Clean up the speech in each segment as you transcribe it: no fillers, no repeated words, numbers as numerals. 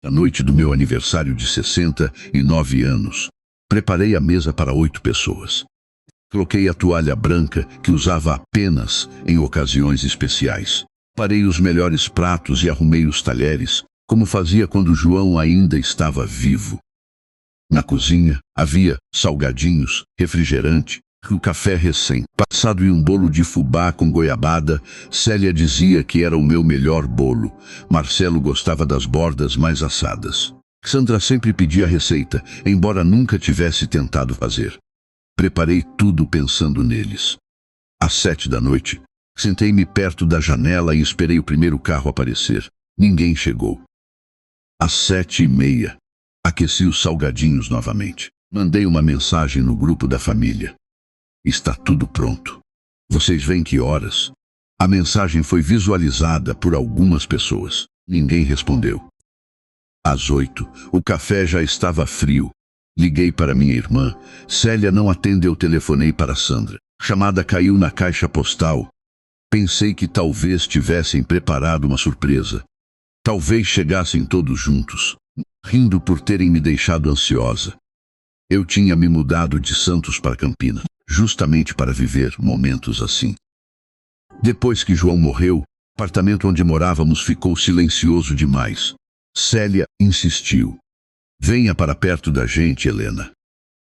Na noite do meu aniversário de 69 anos, preparei a mesa para 8 pessoas. Coloquei a toalha branca, que usava apenas em ocasiões especiais. Parei os melhores pratos e arrumei os talheres, como fazia quando João ainda estava vivo. Na cozinha, havia salgadinhos, refrigerante, um café recém-passado e um bolo de fubá com goiabada. Célia dizia que era o meu melhor bolo. Marcelo gostava das bordas mais assadas. Sandra sempre pedia a receita, embora nunca tivesse tentado fazer. Preparei tudo pensando neles. Às 7 da noite, sentei-me perto da janela e esperei o primeiro carro aparecer. Ninguém chegou. Às 7h30, aqueci os salgadinhos novamente. Mandei uma mensagem no grupo da família. Está tudo pronto. Vocês veem que horas? A mensagem foi visualizada por algumas pessoas. Ninguém respondeu. Às 8, o café já estava frio. Liguei para minha irmã. Célia não atendeu. Telefonei para Sandra. A chamada caiu na caixa postal. Pensei que talvez tivessem preparado uma surpresa. Talvez chegassem todos juntos, rindo por terem me deixado ansiosa. Eu tinha me mudado de Santos para Campinas, justamente para viver momentos assim. Depois que João morreu, o apartamento onde morávamos ficou silencioso demais. Célia insistiu. Venha para perto da gente, Helena.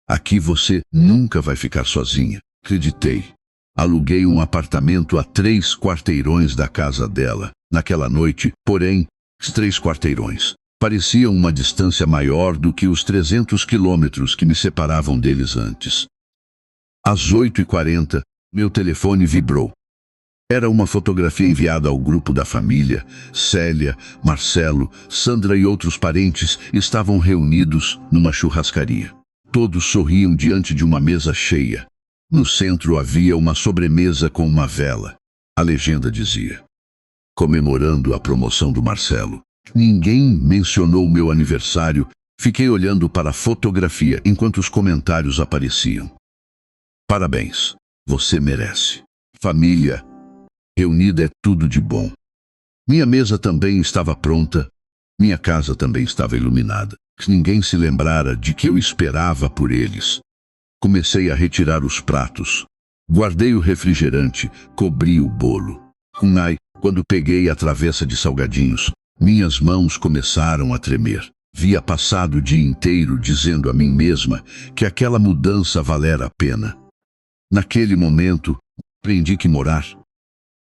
Aqui você nunca vai ficar sozinha. Acreditei. Aluguei um apartamento a 3 quarteirões da casa dela. Naquela noite, porém, os 3 quarteirões pareciam uma distância maior do que os 300 quilômetros que me separavam deles antes. Às 8h40, meu telefone vibrou. Era uma fotografia enviada ao grupo da família. Célia, Marcelo, Sandra e outros parentes estavam reunidos numa churrascaria. Todos sorriam diante de uma mesa cheia. No centro havia uma sobremesa com uma vela. A legenda dizia: comemorando a promoção do Marcelo. Ninguém mencionou meu aniversário. Fiquei olhando para a fotografia enquanto os comentários apareciam. Parabéns, você merece. Família reunida é tudo de bom. Minha mesa também estava pronta. Minha casa também estava iluminada. Ninguém se lembrara de que eu esperava por eles. Comecei a retirar os pratos. Guardei o refrigerante, cobri o bolo. Quando peguei a travessa de salgadinhos, minhas mãos começaram a tremer. Havia passado o dia inteiro dizendo a mim mesma que aquela mudança valera a pena. Naquele momento, aprendi que morar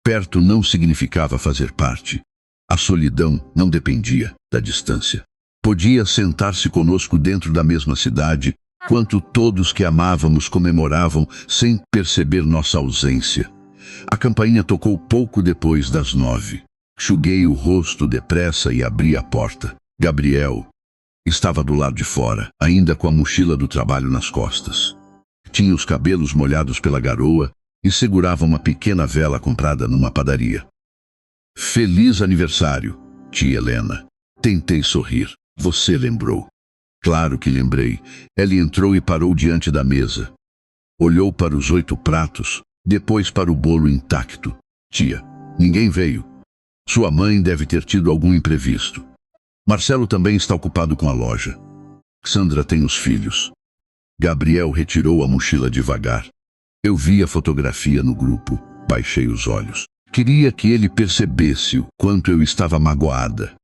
perto não significava fazer parte. A solidão não dependia da distância. Podia sentar-se conosco dentro da mesma cidade, enquanto todos que amávamos comemoravam sem perceber nossa ausência. A campainha tocou pouco depois das 9. Enxuguei o rosto depressa e abri a porta. Gabriel estava do lado de fora, ainda com a mochila do trabalho nas costas. Tinha os cabelos molhados pela garoa e segurava uma pequena vela comprada numa padaria. Feliz aniversário, tia Helena. Tentei sorrir. Você lembrou? Claro que lembrei. Ele entrou e parou diante da mesa. Olhou para os 8 pratos, depois para o bolo intacto. Tia, ninguém veio. Sua mãe deve ter tido algum imprevisto. Marcelo também está ocupado com a loja. Sandra tem os filhos. Gabriel retirou a mochila devagar. Eu vi a fotografia no grupo. Baixei os olhos. Queria que ele percebesse o quanto eu estava magoada.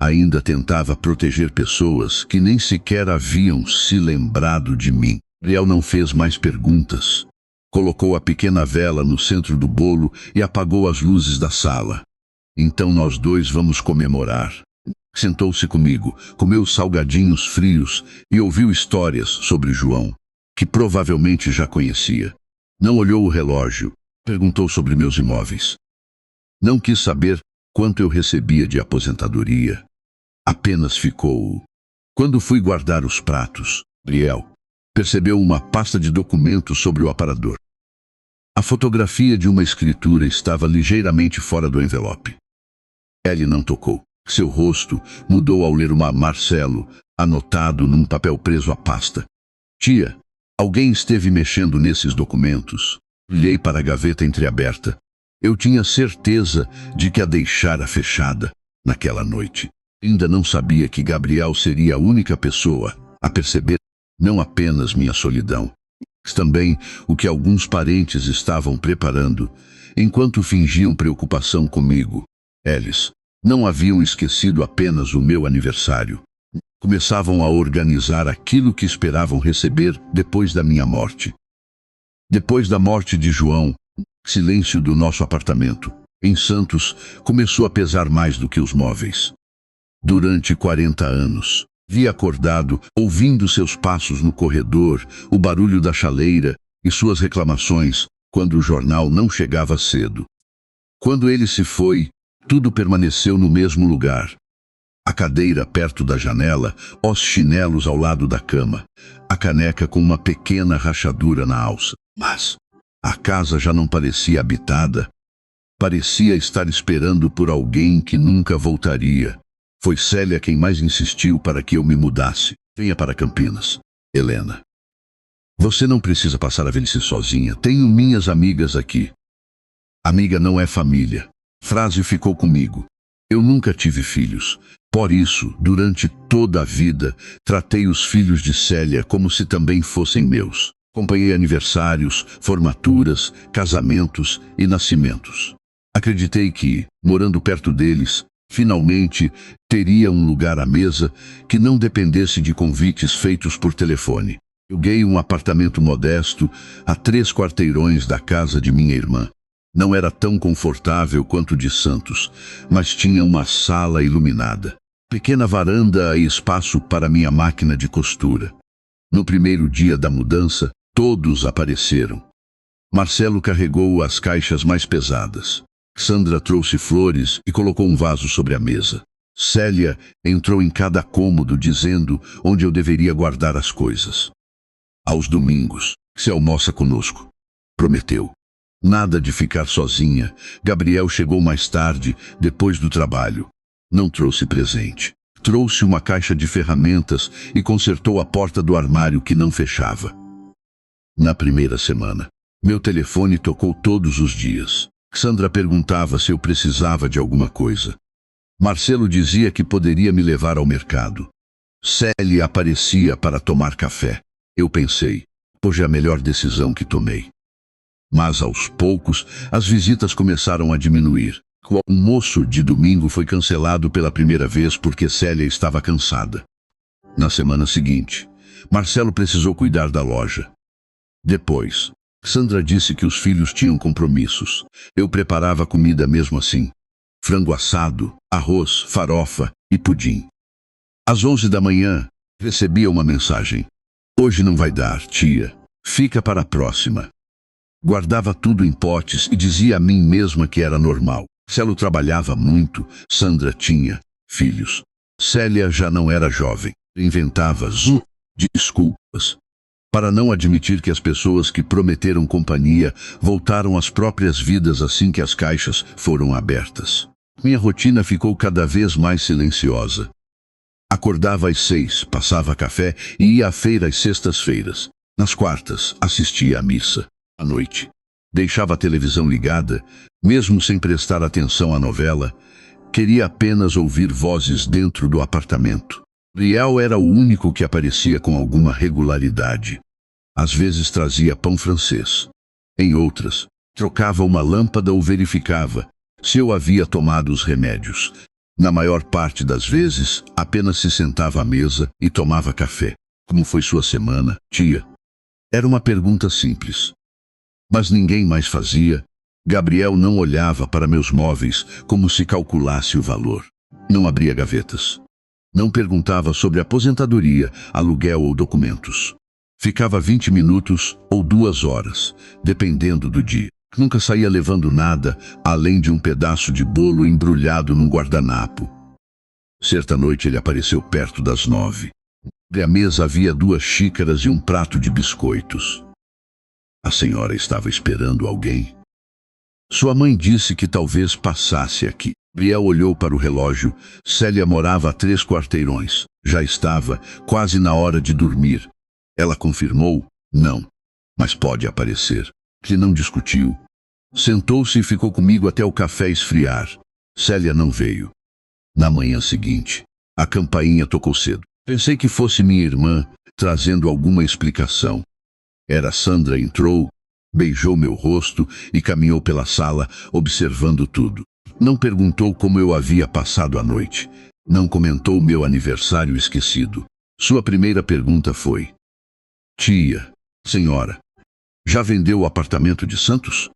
Ainda tentava proteger pessoas que nem sequer haviam se lembrado de mim. Gabriel não fez mais perguntas. Colocou a pequena vela no centro do bolo e apagou as luzes da sala. Então nós dois vamos comemorar. Sentou-se comigo, comeu salgadinhos frios e ouviu histórias sobre João, que provavelmente já conhecia. Não olhou o relógio. Perguntou sobre meus imóveis. Não quis saber quanto eu recebia de aposentadoria. Apenas ficou. Quando fui guardar os pratos, Gabriel percebeu uma pasta de documentos sobre o aparador. A fotografia de uma escritura estava ligeiramente fora do envelope. Ele não tocou. Seu rosto mudou ao ler uma Marcelo, anotado num papel preso à pasta. Tia, alguém esteve mexendo nesses documentos. Olhei para a gaveta entreaberta. Eu tinha certeza de que a deixara fechada naquela noite. Ainda não sabia que Gabriel seria a única pessoa a perceber não apenas minha solidão, mas também o que alguns parentes estavam preparando, enquanto fingiam preocupação comigo. Eles não haviam esquecido apenas o meu aniversário. Começavam a organizar aquilo que esperavam receber depois da minha morte. Depois da morte de João, o silêncio do nosso apartamento, em Santos, começou a pesar mais do que os móveis. Durante 40 anos, vi acordado, ouvindo seus passos no corredor, o barulho da chaleira e suas reclamações, quando o jornal não chegava cedo. Quando ele se foi, tudo permaneceu no mesmo lugar. A cadeira perto da janela, os chinelos ao lado da cama, a caneca com uma pequena rachadura na alça. Mas a casa já não parecia habitada. Parecia estar esperando por alguém que nunca voltaria. Foi Célia quem mais insistiu para que eu me mudasse. Venha para Campinas, Helena. Você não precisa passar a velhice sozinha. Tenho minhas amigas aqui. Amiga não é família. Frase ficou comigo. Eu nunca tive filhos. Por isso, durante toda a vida, tratei os filhos de Célia como se também fossem meus. Acompanhei aniversários, formaturas, casamentos e nascimentos. Acreditei que, morando perto deles, finalmente teria um lugar à mesa que não dependesse de convites feitos por telefone. Aluguei um apartamento modesto a 3 quarteirões da casa de minha irmã. Não era tão confortável quanto o de Santos, mas tinha uma sala iluminada, pequena varanda e espaço para minha máquina de costura. No primeiro dia da mudança, todos apareceram. Marcelo carregou as caixas mais pesadas. Sandra trouxe flores e colocou um vaso sobre a mesa. Célia entrou em cada cômodo dizendo onde eu deveria guardar as coisas. Aos domingos, se almoça conosco, prometeu. Nada de ficar sozinha. Gabriel chegou mais tarde, depois do trabalho. Não trouxe presente. Trouxe uma caixa de ferramentas e consertou a porta do armário que não fechava. Na primeira semana, meu telefone tocou todos os dias. Sandra perguntava se eu precisava de alguma coisa. Marcelo dizia que poderia me levar ao mercado. Célia aparecia para tomar café. Eu pensei, hoje é a melhor decisão que tomei. Mas aos poucos, as visitas começaram a diminuir. O almoço de domingo foi cancelado pela primeira vez porque Célia estava cansada. Na semana seguinte, Marcelo precisou cuidar da loja. Depois, Sandra disse que os filhos tinham compromissos. Eu preparava comida mesmo assim. Frango assado, arroz, farofa e pudim. Às 11 da manhã, recebia uma mensagem. Hoje não vai dar, tia. Fica para a próxima. Guardava tudo em potes e dizia a mim mesma que era normal. Marcelo trabalhava muito, Sandra tinha filhos. Célia já não era jovem. Inventava desculpas para não admitir que as pessoas que prometeram companhia voltaram às próprias vidas assim que as caixas foram abertas. Minha rotina ficou cada vez mais silenciosa. Acordava às 6, passava café e ia à feira às sextas-feiras. Nas quartas, assistia à missa. À noite, deixava a televisão ligada, mesmo sem prestar atenção à novela. Queria apenas ouvir vozes dentro do apartamento. Riel era o único que aparecia com alguma regularidade. Às vezes trazia pão francês. Em outras, trocava uma lâmpada ou verificava se eu havia tomado os remédios. Na maior parte das vezes, apenas se sentava à mesa e tomava café. Como foi sua semana, tia? Era uma pergunta simples. Mas ninguém mais fazia. Gabriel não olhava para meus móveis como se calculasse o valor. Não abria gavetas. Não perguntava sobre aposentadoria, aluguel ou documentos. Ficava 20 minutos ou 2 horas, dependendo do dia. Nunca saía levando nada, além de um pedaço de bolo embrulhado num guardanapo. Certa noite ele apareceu perto das 9. Sobre a mesa havia 2 xícaras e um prato de biscoitos. A senhora estava esperando alguém. Sua mãe disse que talvez passasse aqui. Gabriel olhou para o relógio. Célia morava a 3 quarteirões. Já estava quase na hora de dormir. Ela confirmou, não, mas pode aparecer. Que não discutiu. Sentou-se e ficou comigo até o café esfriar. Célia não veio. Na manhã seguinte, A campainha tocou cedo. Pensei que fosse minha irmã, trazendo alguma explicação. Era Sandra. Entrou, beijou meu rosto e caminhou pela sala, observando tudo. Não perguntou como eu havia passado a noite. Não comentou meu aniversário esquecido. Sua primeira pergunta foi: tia, senhora, já vendeu o apartamento de Santos?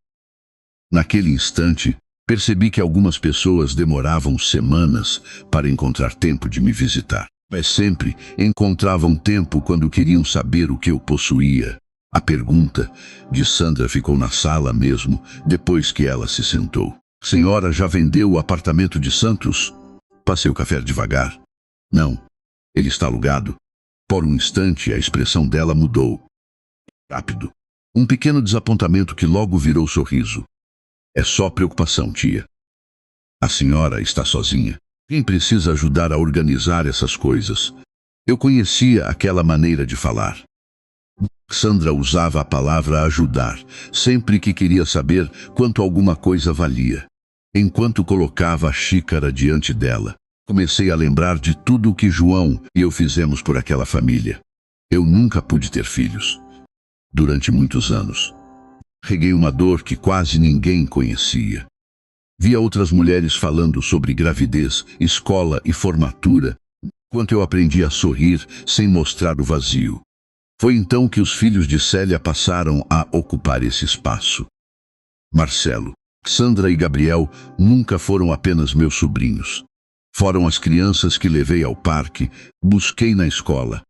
Naquele instante, percebi que algumas pessoas demoravam semanas para encontrar tempo de me visitar. Mas sempre encontravam tempo quando queriam saber o que eu possuía. A pergunta de Sandra ficou na sala mesmo, depois que ela se sentou. Senhora já vendeu o apartamento de Santos? Passei o café devagar. Não, ele está alugado. Por um instante, a expressão dela mudou. Rápido. Um pequeno desapontamento que logo virou sorriso. É só preocupação, tia. A senhora está sozinha. Quem precisa ajudar a organizar essas coisas? Eu conhecia aquela maneira de falar. Sandra usava a palavra ajudar, sempre que queria saber quanto alguma coisa valia. Enquanto colocava a xícara diante dela, comecei a lembrar de tudo o que João e eu fizemos por aquela família. Eu nunca pude ter filhos. Durante muitos anos. Reguei uma dor que quase ninguém conhecia. Via outras mulheres falando sobre gravidez, escola e formatura, enquanto eu aprendi a sorrir sem mostrar o vazio. Foi então que os filhos de Célia passaram a ocupar esse espaço. Marcelo, Sandra e Gabriel nunca foram apenas meus sobrinhos. Foram as crianças que levei ao parque, busquei na escola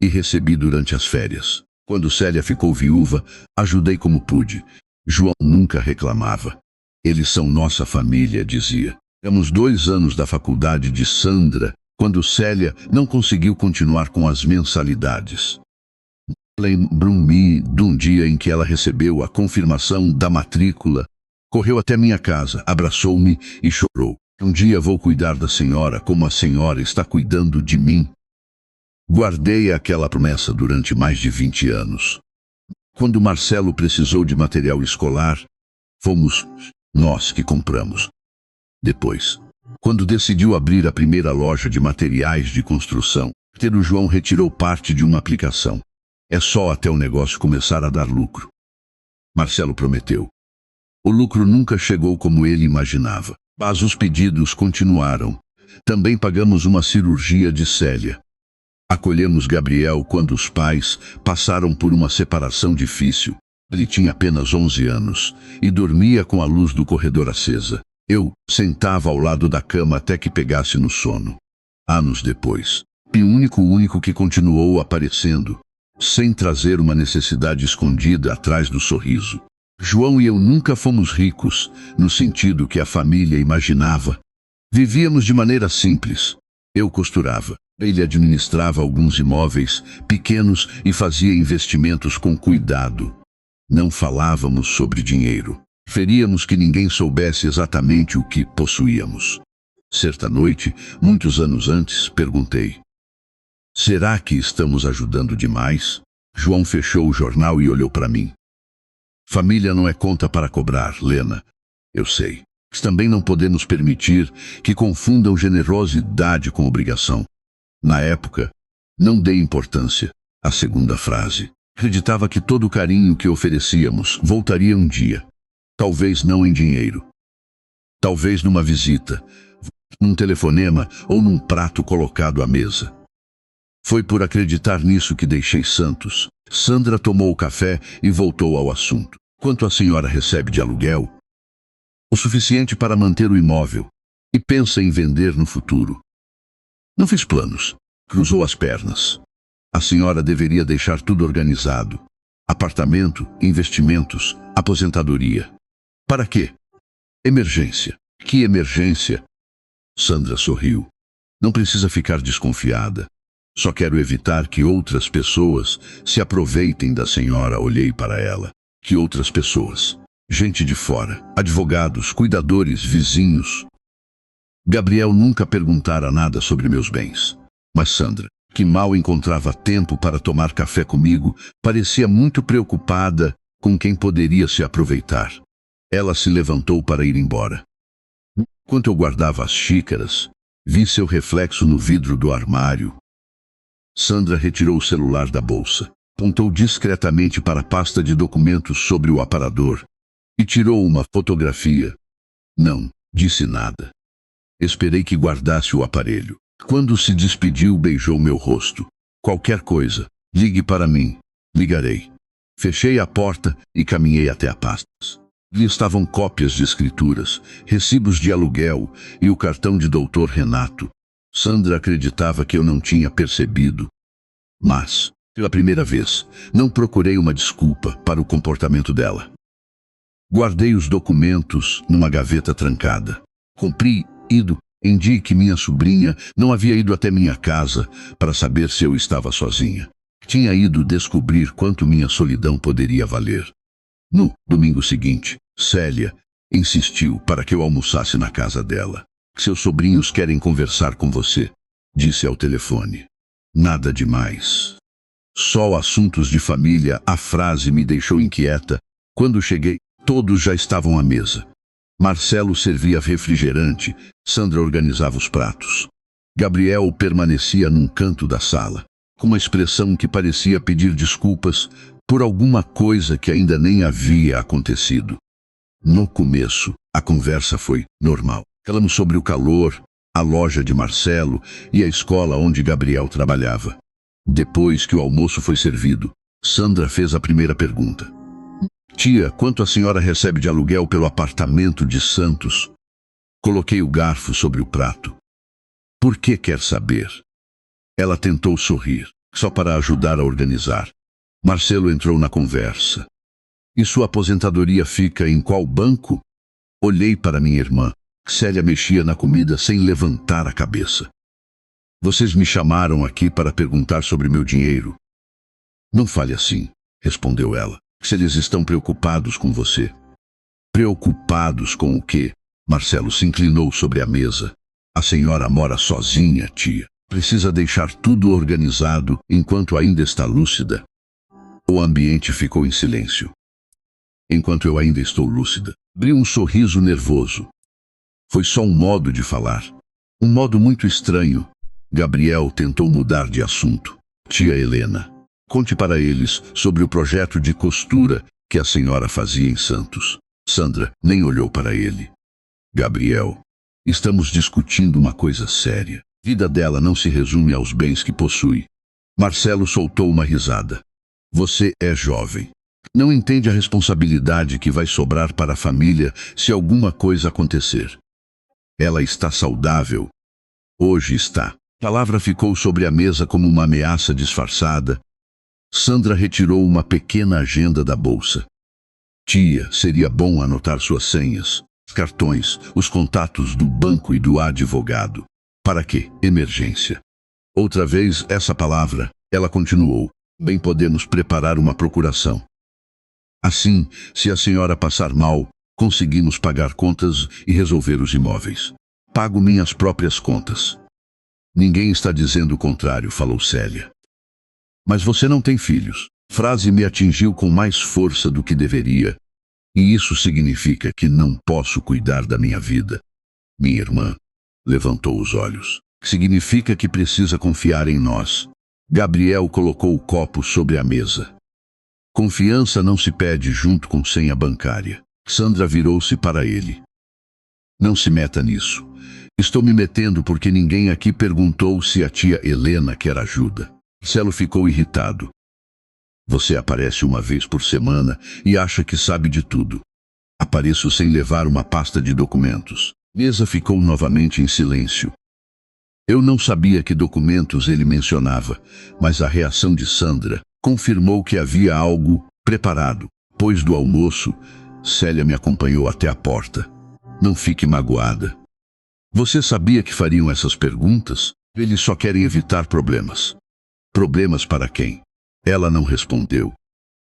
e recebi durante as férias. Quando Célia ficou viúva, ajudei como pude. João nunca reclamava. Eles são nossa família, dizia. Temos 2 anos da faculdade de Sandra, quando Célia não conseguiu continuar com as mensalidades. Lembro-me de um dia em que ela recebeu a confirmação da matrícula. Correu até minha casa, abraçou-me e chorou. Um dia vou cuidar da senhora como a senhora está cuidando de mim. Guardei aquela promessa durante mais de 20 anos. Quando Marcelo precisou de material escolar, fomos nós que compramos. Depois, quando decidiu abrir a primeira loja de materiais de construção, o João retirou parte de uma aplicação. É só até o negócio começar a dar lucro. Marcelo prometeu. O lucro nunca chegou como ele imaginava, mas os pedidos continuaram. Também pagamos uma cirurgia de Célia. Acolhemos Gabriel quando os pais passaram por uma separação difícil. Ele tinha apenas 11 anos e dormia com a luz do corredor acesa. Eu sentava ao lado da cama até que pegasse no sono. Anos depois, e o único que continuou aparecendo, sem trazer uma necessidade escondida atrás do sorriso. João e eu nunca fomos ricos, no sentido que a família imaginava. Vivíamos de maneira simples. Eu costurava. Ele administrava alguns imóveis pequenos e fazia investimentos com cuidado. Não falávamos sobre dinheiro. Preferíamos que ninguém soubesse exatamente o que possuíamos. Certa noite, muitos anos antes, perguntei: será que estamos ajudando demais? João fechou o jornal e olhou para mim. Família não é conta para cobrar, Lena. Eu sei. Mas também não podemos permitir que confundam generosidade com obrigação. Na época, não dei importância à segunda frase. Acreditava que todo o carinho que oferecíamos voltaria um dia. Talvez não em dinheiro. Talvez numa visita, num telefonema ou num prato colocado à mesa. Foi por acreditar nisso que deixei Santos. Sandra tomou o café e voltou ao assunto. Quanto a senhora recebe de aluguel? O suficiente para manter o imóvel. E pensa em vender no futuro. Não fiz planos. Cruzou as pernas. A senhora deveria deixar tudo organizado. Apartamento, investimentos, aposentadoria. Para quê? Emergência. Que emergência? Sandra sorriu. Não precisa ficar desconfiada. Só quero evitar que outras pessoas se aproveitem da senhora. Olhei para ela. Que outras pessoas? Gente de fora. Advogados, cuidadores, vizinhos. Gabriel nunca perguntara nada sobre meus bens. Mas Sandra, que mal encontrava tempo para tomar café comigo, parecia muito preocupada com quem poderia se aproveitar. Ela se levantou para ir embora. Enquanto eu guardava as xícaras, Vi seu reflexo no vidro do armário. Sandra retirou o celular da bolsa, apontou discretamente para a pasta de documentos sobre o aparador e tirou uma fotografia. Não disse nada. Esperei que guardasse o aparelho. Quando se despediu, beijou meu rosto. Qualquer coisa, ligue para mim. Ligarei. Fechei a porta e caminhei até a pasta. Ali estavam cópias de escrituras, recibos de aluguel e o cartão de Dr. Renato. Sandra acreditava que eu não tinha percebido. Mas, pela primeira vez, não procurei uma desculpa para o comportamento dela. Guardei os documentos numa gaveta trancada. Compreendi que minha sobrinha não havia ido até minha casa para saber se eu estava sozinha. Tinha ido descobrir quanto minha solidão poderia valer. No domingo seguinte, Célia insistiu para que eu almoçasse na casa dela. Seus sobrinhos querem conversar com você, disse ao telefone. Nada demais. Só assuntos de família. A frase me deixou inquieta. Quando cheguei, todos já estavam à mesa. Marcelo servia refrigerante, Sandra organizava os pratos. Gabriel permanecia num canto da sala, com uma expressão que parecia pedir desculpas por alguma coisa que ainda nem havia acontecido. No começo, a conversa foi normal. Falamos sobre o calor, a loja de Marcelo e a escola onde Gabriel trabalhava. Depois que o almoço foi servido, Sandra fez a primeira pergunta. Tia, quanto a senhora recebe de aluguel pelo apartamento de Santos? Coloquei o garfo sobre o prato. Por que quer saber? Ela tentou sorrir, só para ajudar a organizar. Marcelo entrou na conversa. E sua aposentadoria fica em qual banco? Olhei para minha irmã. Célia mexia na comida sem levantar a cabeça. Vocês me chamaram aqui para perguntar sobre meu dinheiro. Não fale assim, respondeu ela. Se eles estão preocupados com você. Preocupados com o quê? Marcelo se inclinou sobre a mesa. A senhora mora sozinha, tia. Precisa deixar tudo organizado enquanto ainda está lúcida. O ambiente ficou em silêncio. Enquanto eu ainda estou lúcida, abri um sorriso nervoso. Foi só um modo de falar. Um modo muito estranho. Gabriel tentou mudar de assunto. Tia Helena, conte para eles sobre o projeto de costura que a senhora fazia em Santos. Sandra nem olhou para ele. Gabriel, estamos discutindo uma coisa séria. A vida dela não se resume aos bens que possui. Marcelo soltou uma risada. Você é jovem. Não entende a responsabilidade que vai sobrar para a família se alguma coisa acontecer. Ela está saudável. Hoje está. A palavra ficou sobre a mesa como uma ameaça disfarçada. Sandra retirou uma pequena agenda da bolsa. Tia, seria bom anotar suas senhas, cartões, os contatos do banco e do advogado. Para quê? Emergência. Outra vez essa palavra, ela continuou. Bem podemos preparar uma procuração. Assim, se a senhora passar mal, conseguimos pagar contas e resolver os imóveis. Pago minhas próprias contas. Ninguém está dizendo o contrário, falou Célia. Mas você não tem filhos. Frase me atingiu com mais força do que deveria. E isso significa que não posso cuidar da minha vida. Minha irmã levantou os olhos. Significa que precisa confiar em nós. Gabriel colocou o copo sobre a mesa. Confiança não se pede junto com senha bancária. Sandra virou-se para ele. Não se meta nisso. Estou me metendo porque ninguém aqui perguntou se a tia Helena quer ajuda. Marcelo ficou irritado. Você aparece uma vez por semana e acha que sabe de tudo. Apareço sem levar uma pasta de documentos. Mesa ficou novamente em silêncio. Eu não sabia que documentos ele mencionava, mas a reação de Sandra confirmou que havia algo preparado. Depois do almoço, Célia me acompanhou até a porta. Não fique magoada. Você sabia que fariam essas perguntas? Eles só querem evitar problemas. Problemas para quem? Ela não respondeu.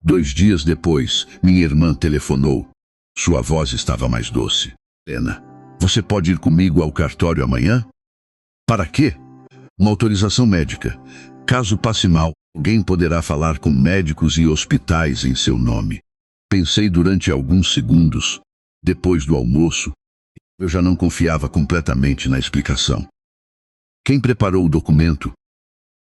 2 dias depois, minha irmã telefonou. Sua voz estava mais doce. Helena, você pode ir comigo ao cartório amanhã? Para quê? Uma autorização médica. Caso passe mal, alguém poderá falar com médicos e hospitais em seu nome. Pensei durante alguns segundos. Depois do almoço, eu já não confiava completamente na explicação. Quem preparou o documento?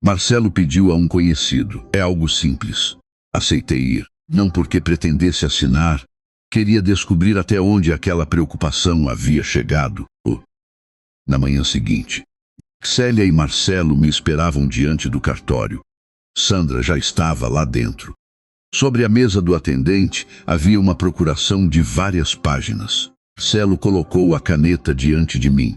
Marcelo pediu a um conhecido. É algo simples. Aceitei ir. Não porque pretendesse assinar. Queria descobrir até onde aquela preocupação havia chegado. Na manhã seguinte, Célia e Marcelo me esperavam diante do cartório. Sandra já estava lá dentro. Sobre a mesa do atendente havia uma procuração de várias páginas. Marcelo colocou a caneta diante de mim.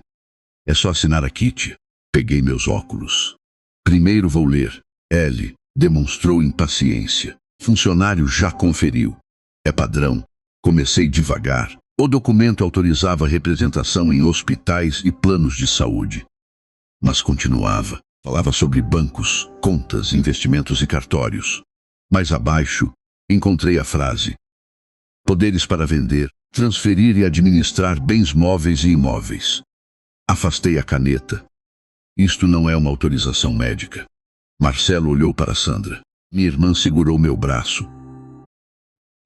É só assinar aqui, tia. Peguei meus óculos. Primeiro vou ler. L. Demonstrou impaciência. Funcionário já conferiu. É padrão. Comecei devagar. O documento autorizava representação em hospitais e planos de saúde. Mas continuava. Falava sobre bancos, contas, investimentos e cartórios. Mais abaixo, encontrei a frase: poderes para vender, transferir e administrar bens móveis e imóveis. Afastei a caneta. Isto não é uma autorização médica. Marcelo olhou para Sandra. Minha irmã segurou meu braço.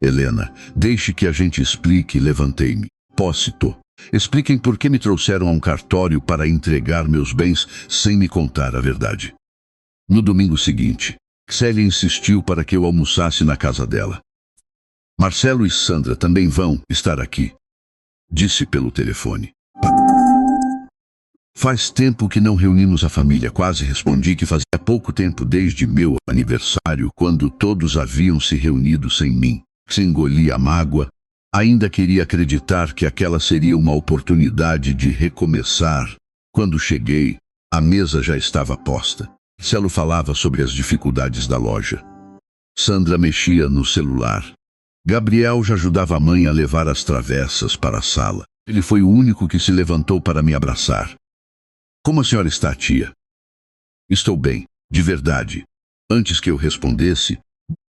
Helena, deixe que a gente explique. Levantei-me. Pósito. Expliquem por que me trouxeram a um cartório para entregar meus bens sem me contar a verdade. No domingo seguinte, Célia insistiu para que eu almoçasse na casa dela. Marcelo e Sandra também vão estar aqui, disse pelo telefone. Faz tempo que não reunimos a família. Quase respondi que fazia pouco tempo desde meu aniversário, quando todos haviam se reunido sem mim. Se engoli a mágoa. Ainda queria acreditar que aquela seria uma oportunidade de recomeçar. Quando cheguei, a mesa já estava posta. Marcelo falava sobre as dificuldades da loja. Sandra mexia no celular. Gabriel já ajudava a mãe a levar as travessas para a sala. Ele foi o único que se levantou para me abraçar. Como a senhora está, tia? Estou bem, de verdade. Antes que eu respondesse,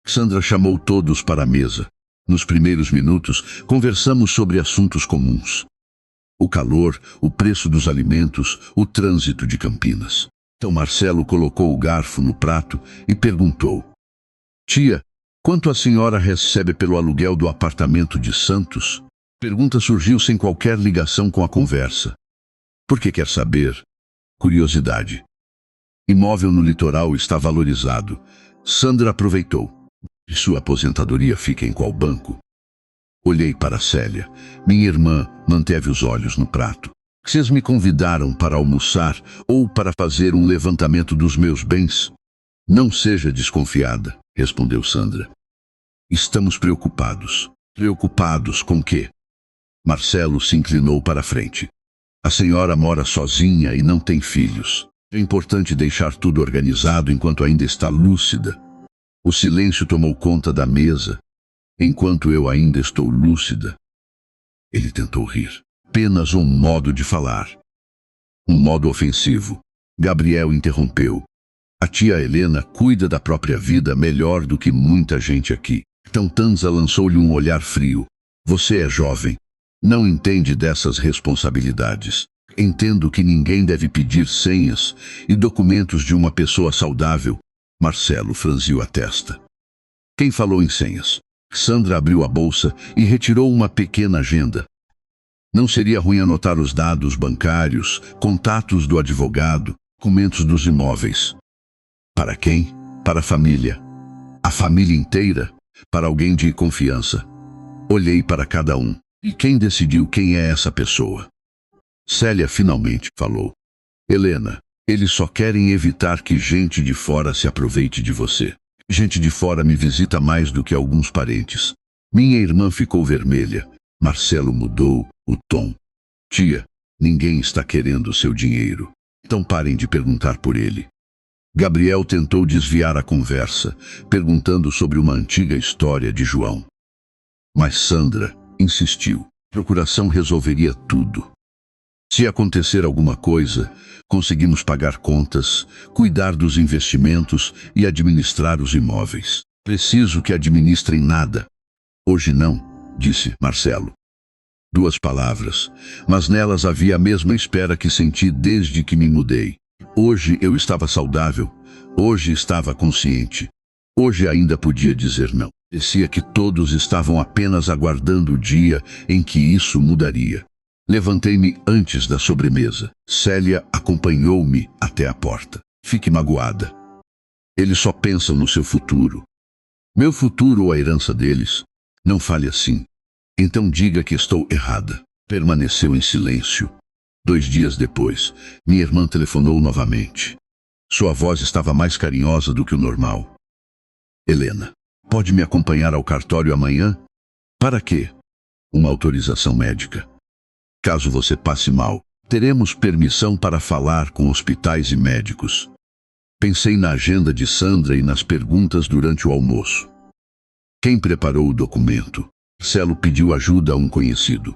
Sandra chamou todos para a mesa. Nos primeiros minutos, conversamos sobre assuntos comuns. O calor, o preço dos alimentos, o trânsito de Campinas. Então Marcelo colocou o garfo no prato e perguntou: tia, quanto a senhora recebe pelo aluguel do apartamento de Santos? Pergunta surgiu sem qualquer ligação com a conversa. Por que quer saber? Curiosidade. Imóvel no litoral está valorizado. Sandra aproveitou. E sua aposentadoria fica em qual banco? Olhei para Célia. Minha irmã manteve os olhos no prato. Vocês me convidaram para almoçar ou para fazer um levantamento dos meus bens? Não seja desconfiada, respondeu Sandra. Estamos preocupados. Preocupados com quê? Marcelo se inclinou para a frente. A senhora mora sozinha e não tem filhos. É importante deixar tudo organizado enquanto ainda está lúcida. O silêncio tomou conta da mesa. Enquanto eu ainda estou lúcida. Ele tentou rir. Apenas um modo de falar. Um modo ofensivo. Gabriel interrompeu. A tia Helena cuida da própria vida melhor do que muita gente aqui. Então Tanza lançou-lhe um olhar frio. Você é jovem. Não entende dessas responsabilidades. Entendo que ninguém deve pedir senhas e documentos de uma pessoa saudável. Marcelo franziu a testa. Quem falou em senhas? Sandra abriu a bolsa e retirou uma pequena agenda. Não seria ruim anotar os dados bancários, contatos do advogado, documentos dos imóveis. Para quem? Para a família. A família inteira? Para alguém de confiança. Olhei para cada um. E quem decidiu quem é essa pessoa? Célia finalmente falou. Helena, eles só querem evitar que gente de fora se aproveite de você. Gente de fora me visita mais do que alguns parentes. Minha irmã ficou vermelha. Marcelo mudou o tom. Tia, ninguém está querendo seu dinheiro. Então parem de perguntar por ele. Gabriel tentou desviar a conversa, perguntando sobre uma antiga história de João. Mas Sandra insistiu. Procuração resolveria tudo. Se acontecer alguma coisa, conseguimos pagar contas, cuidar dos investimentos e administrar os imóveis. Preciso que administrem nada. Hoje não, disse Marcelo. 2 palavras, mas nelas havia a mesma espera que senti desde que me mudei. Hoje eu estava saudável, hoje estava consciente. Hoje ainda podia dizer não. Parecia que todos estavam apenas aguardando o dia em que isso mudaria. Levantei-me antes da sobremesa. Célia acompanhou-me até a porta. Fique magoada. Eles só pensam no seu futuro. Meu futuro ou a herança deles? Não fale assim. Então diga que estou errada. Permaneceu em silêncio. 2 dias depois, minha irmã telefonou novamente. Sua voz estava mais carinhosa do que o normal. Helena, pode me acompanhar ao cartório amanhã? Para quê? Uma autorização médica. Caso você passe mal, teremos permissão para falar com hospitais e médicos. Pensei na agenda de Sandra e nas perguntas durante o almoço. Quem preparou o documento? Marcelo pediu ajuda a um conhecido.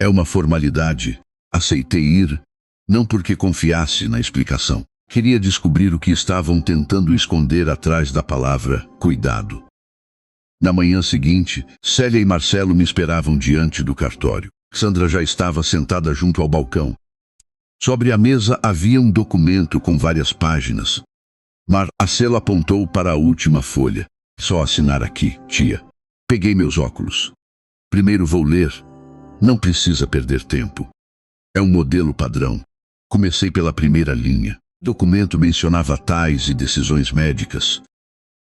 É uma formalidade. Aceitei ir, não porque confiasse na explicação. Queria descobrir o que estavam tentando esconder atrás da palavra cuidado. Na manhã seguinte, Célia e Marcelo me esperavam diante do cartório. Sandra já estava sentada junto ao balcão. Sobre a mesa havia um documento com várias páginas. Marcelo apontou para a última folha. Só assinar aqui, tia. Peguei meus óculos. Primeiro vou ler. Não precisa perder tempo. É um modelo padrão. Comecei pela primeira linha. O documento mencionava tais e decisões médicas,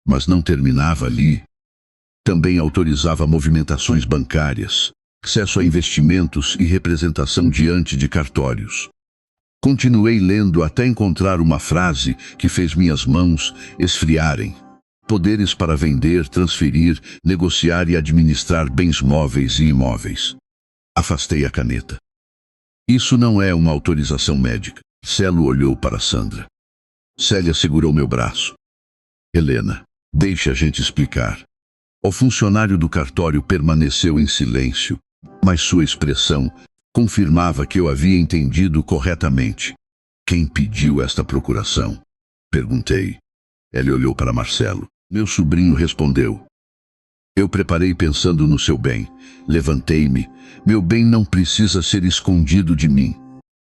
mas não terminava ali. Também autorizava movimentações bancárias, acesso a investimentos e representação diante de cartórios. Continuei lendo até encontrar uma frase que fez minhas mãos esfriarem. Poderes para vender, transferir, negociar e administrar bens móveis e imóveis. Afastei a caneta. Isso não é uma autorização médica. Marcelo olhou para Sandra. Célia segurou meu braço. Helena, deixe a gente explicar. O funcionário do cartório permaneceu em silêncio, mas sua expressão confirmava que eu havia entendido corretamente. Quem pediu esta procuração? Perguntei. Ele olhou para Marcelo. Meu sobrinho respondeu. Eu preparei pensando no seu bem. Levantei-me. Meu bem não precisa ser escondido de mim.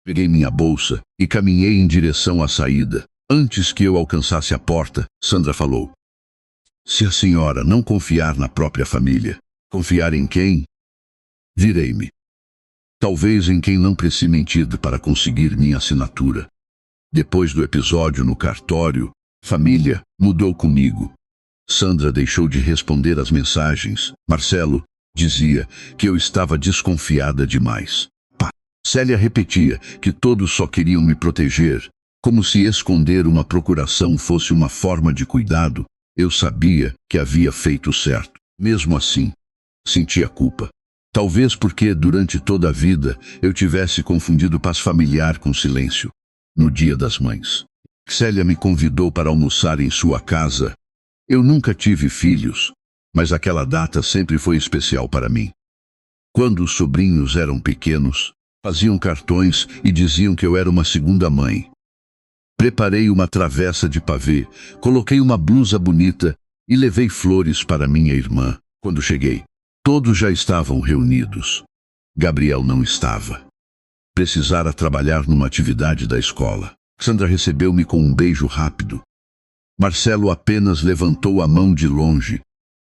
Peguei minha bolsa e caminhei em direção à saída. Antes que eu alcançasse a porta, Sandra falou. Se a senhora não confiar na própria família, confiar em quem? Virei-me. Talvez em quem não precise mentir para conseguir minha assinatura. Depois do episódio no cartório, família mudou comigo. Sandra deixou de responder às mensagens. Marcelo dizia que eu estava desconfiada demais. Célia repetia que todos só queriam me proteger, como se esconder uma procuração fosse uma forma de cuidado. Eu sabia que havia feito certo. Mesmo assim, sentia culpa. Talvez porque durante toda a vida eu tivesse confundido paz familiar com silêncio. No Dia das Mães, Célia me convidou para almoçar em sua casa. Eu nunca tive filhos, mas aquela data sempre foi especial para mim. Quando os sobrinhos eram pequenos, faziam cartões e diziam que eu era uma segunda mãe. Preparei uma travessa de pavê, coloquei uma blusa bonita e levei flores para minha irmã. Quando cheguei, todos já estavam reunidos. Gabriel não estava. Precisara trabalhar numa atividade da escola. Sandra recebeu-me com um beijo rápido. Marcelo apenas levantou a mão de longe.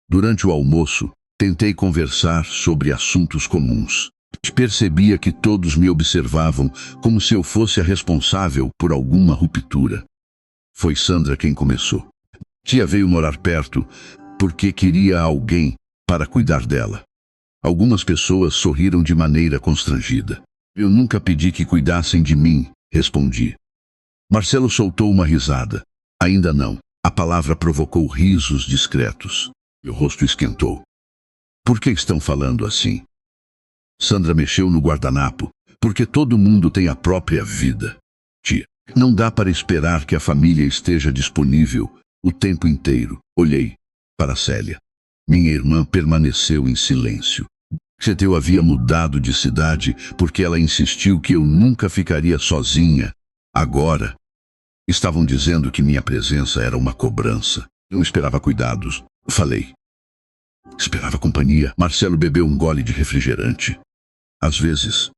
Durante o almoço, tentei conversar sobre assuntos comuns. Percebia que todos me observavam como se eu fosse a responsável por alguma ruptura. Foi Sandra quem começou. Tia veio morar perto porque queria alguém para cuidar dela. Algumas pessoas sorriram de maneira constrangida. Eu nunca pedi que cuidassem de mim, respondi. Marcelo soltou uma risada. Ainda não. A palavra provocou risos discretos. Meu rosto esquentou. Por que estão falando assim? Sandra mexeu no guardanapo. Porque todo mundo tem a própria vida. Tia, não dá para esperar que a família esteja disponível o tempo inteiro. Olhei para Célia. Minha irmã permaneceu em silêncio. Ceteu havia mudado de cidade porque ela insistiu que eu nunca ficaria sozinha. Agora, estavam dizendo que minha presença era uma cobrança. Não esperava cuidados. Falei. Esperava companhia. Marcelo bebeu um gole de refrigerante. Às vezes,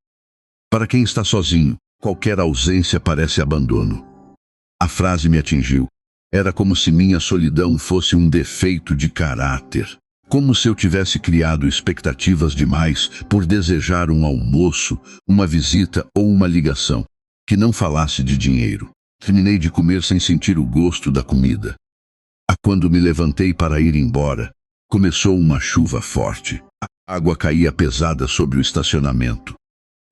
para quem está sozinho, qualquer ausência parece abandono. A frase me atingiu. Era como se minha solidão fosse um defeito de caráter. Como se eu tivesse criado expectativas demais por desejar um almoço, uma visita ou uma ligação, que não falasse de dinheiro. Terminei de comer sem sentir o gosto da comida. Quando me levantei para ir embora, começou uma chuva forte. A água caía pesada sobre o estacionamento.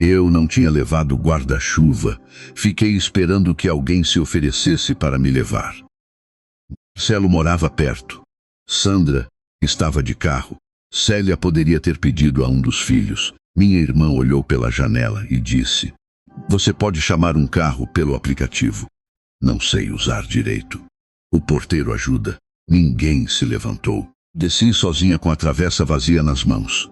Eu não tinha levado guarda-chuva. Fiquei esperando que alguém se oferecesse para me levar. Marcelo morava perto. Sandra estava de carro. Célia poderia ter pedido a um dos filhos. Minha irmã olhou pela janela e disse: "Você pode chamar um carro pelo aplicativo." Não sei usar direito. O porteiro ajuda. Ninguém se levantou. Desci sozinha com a travessa vazia nas mãos.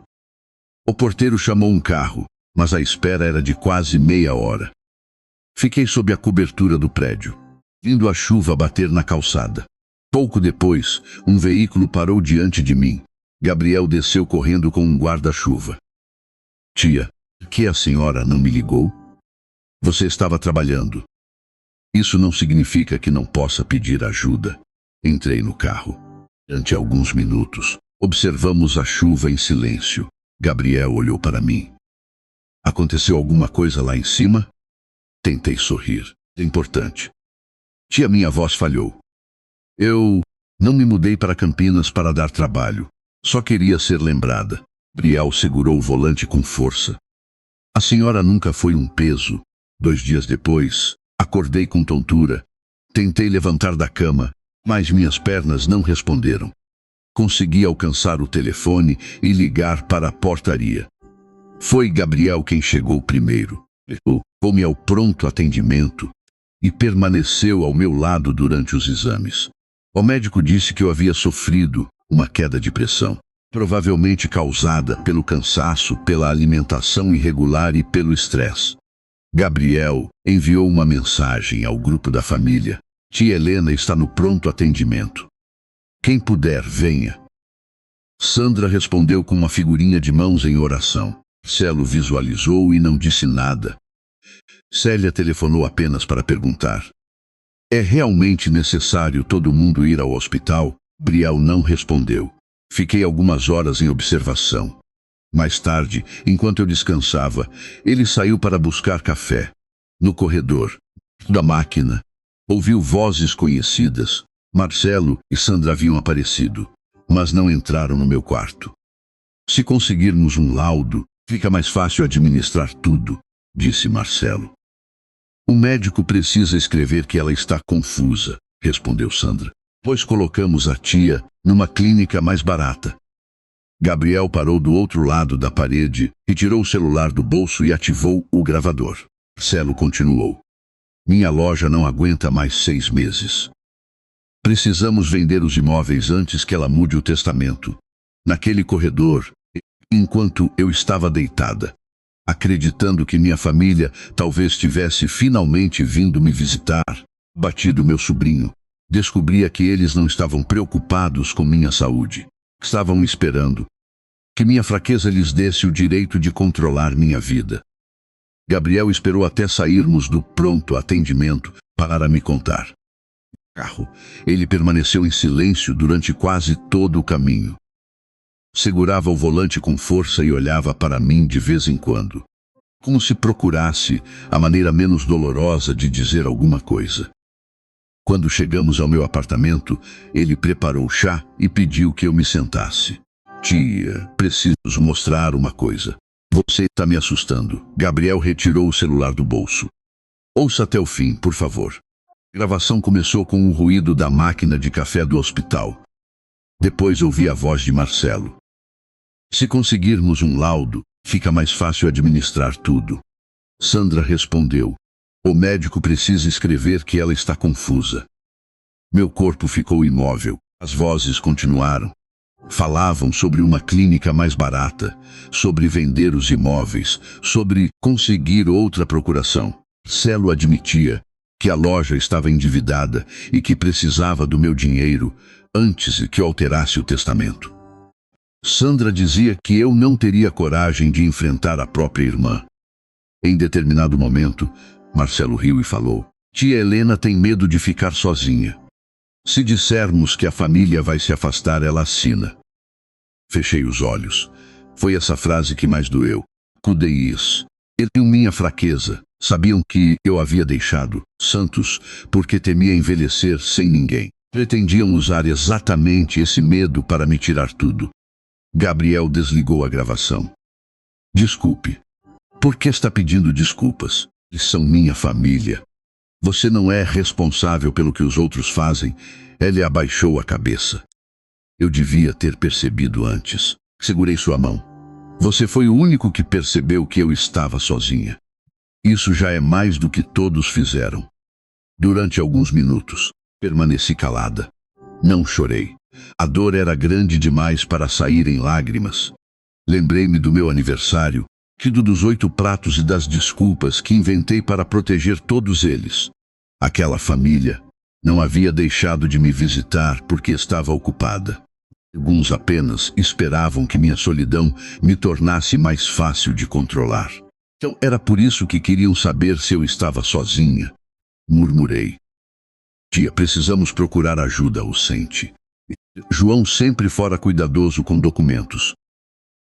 O porteiro chamou um carro, mas a espera era de quase meia hora. Fiquei sob a cobertura do prédio, vindo a chuva bater na calçada. Pouco depois, um veículo parou diante de mim. Gabriel desceu correndo com um guarda-chuva. "Tia, por que a senhora não me ligou? Você estava trabalhando." "Isso não significa que não possa pedir ajuda." Entrei no carro. Durante alguns minutos, observamos a chuva em silêncio. Gabriel olhou para mim. "Aconteceu alguma coisa lá em cima?" Tentei sorrir. "É importante." "Tia, minha voz falhou. Eu não me mudei para Campinas para dar trabalho. Só queria ser lembrada." Gabriel segurou o volante com força. "A senhora nunca foi um peso." 2 dias depois, acordei com tontura. Tentei levantar da cama, mas minhas pernas não responderam. Consegui alcançar o telefone e ligar para a portaria. Foi Gabriel quem chegou primeiro. Levou-me ao pronto atendimento e permaneceu ao meu lado durante os exames. O médico disse que eu havia sofrido uma queda de pressão, provavelmente causada pelo cansaço, pela alimentação irregular e pelo estresse. Gabriel enviou uma mensagem ao grupo da família: "Tia Helena está no pronto atendimento. Quem puder, venha." Sandra respondeu com uma figurinha de mãos em oração. Marcelo visualizou e não disse nada. Célia telefonou apenas para perguntar: "É realmente necessário todo mundo ir ao hospital?" Gabriel não respondeu. Fiquei algumas horas em observação. Mais tarde, enquanto eu descansava, ele saiu para buscar café. No corredor da máquina, ouviu vozes conhecidas. Marcelo e Sandra haviam aparecido, mas não entraram no meu quarto. "Se conseguirmos um laudo, fica mais fácil administrar tudo", disse Marcelo. "O médico precisa escrever que ela está confusa", respondeu Sandra. "Pois colocamos a tia numa clínica mais barata." Gabriel parou do outro lado da parede, retirou o celular do bolso e ativou o gravador. Marcelo continuou: "Minha loja não aguenta mais 6 meses. Precisamos vender os imóveis antes que ela mude o testamento." Naquele corredor, enquanto eu estava deitada, acreditando que minha família talvez tivesse finalmente vindo me visitar, batido meu sobrinho, descobria que eles não estavam preocupados com minha saúde. Estavam esperando que minha fraqueza lhes desse o direito de controlar minha vida. Gabriel esperou até sairmos do pronto atendimento para me contar. No carro, ele permaneceu em silêncio durante quase todo o caminho. Segurava o volante com força e olhava para mim de vez em quando, como se procurasse a maneira menos dolorosa de dizer alguma coisa. Quando chegamos ao meu apartamento, ele preparou chá e pediu que eu me sentasse. "Tia, preciso mostrar uma coisa. Você está me assustando." Gabriel retirou o celular do bolso. "Ouça até o fim, por favor." A gravação começou com o ruído da máquina de café do hospital. Depois ouvi a voz de Marcelo: "Se conseguirmos um laudo, fica mais fácil administrar tudo." Sandra respondeu: "O médico precisa escrever que ela está confusa." Meu corpo ficou imóvel. As vozes continuaram. Falavam sobre uma clínica mais barata, sobre vender os imóveis, sobre conseguir outra procuração. Marcelo admitia que a loja estava endividada e que precisava do meu dinheiro antes que eu alterasse o testamento. Sandra dizia que eu não teria coragem de enfrentar a própria irmã. Em determinado momento, Marcelo riu e falou: "Tia Helena tem medo de ficar sozinha. Se dissermos que a família vai se afastar, ela assina." Fechei os olhos. Foi essa frase que mais doeu. Cudeias. Eriam minha fraqueza. Sabiam que eu havia deixado Santos porque temia envelhecer sem ninguém. Pretendiam usar exatamente esse medo para me tirar tudo. Gabriel desligou a gravação. Desculpe. Por que está pedindo desculpas? Eles são minha família. Você não é responsável pelo que os outros fazem. Ele abaixou a cabeça. Eu devia ter percebido antes. Segurei sua mão. Você foi o único que percebeu que eu estava sozinha. Isso já é mais do que todos fizeram. Durante alguns minutos, permaneci calada. Não chorei. A dor era grande demais para sair em lágrimas. Lembrei-me do meu aniversário, dos 8 pratos e das desculpas que inventei para proteger todos eles. Aquela família não havia deixado de me visitar porque estava ocupada. Alguns apenas esperavam que minha solidão me tornasse mais fácil de controlar. Então era por isso que queriam saber se eu estava sozinha. Murmurei. Tia, precisamos procurar ajuda, ausente. João sempre fora cuidadoso com documentos.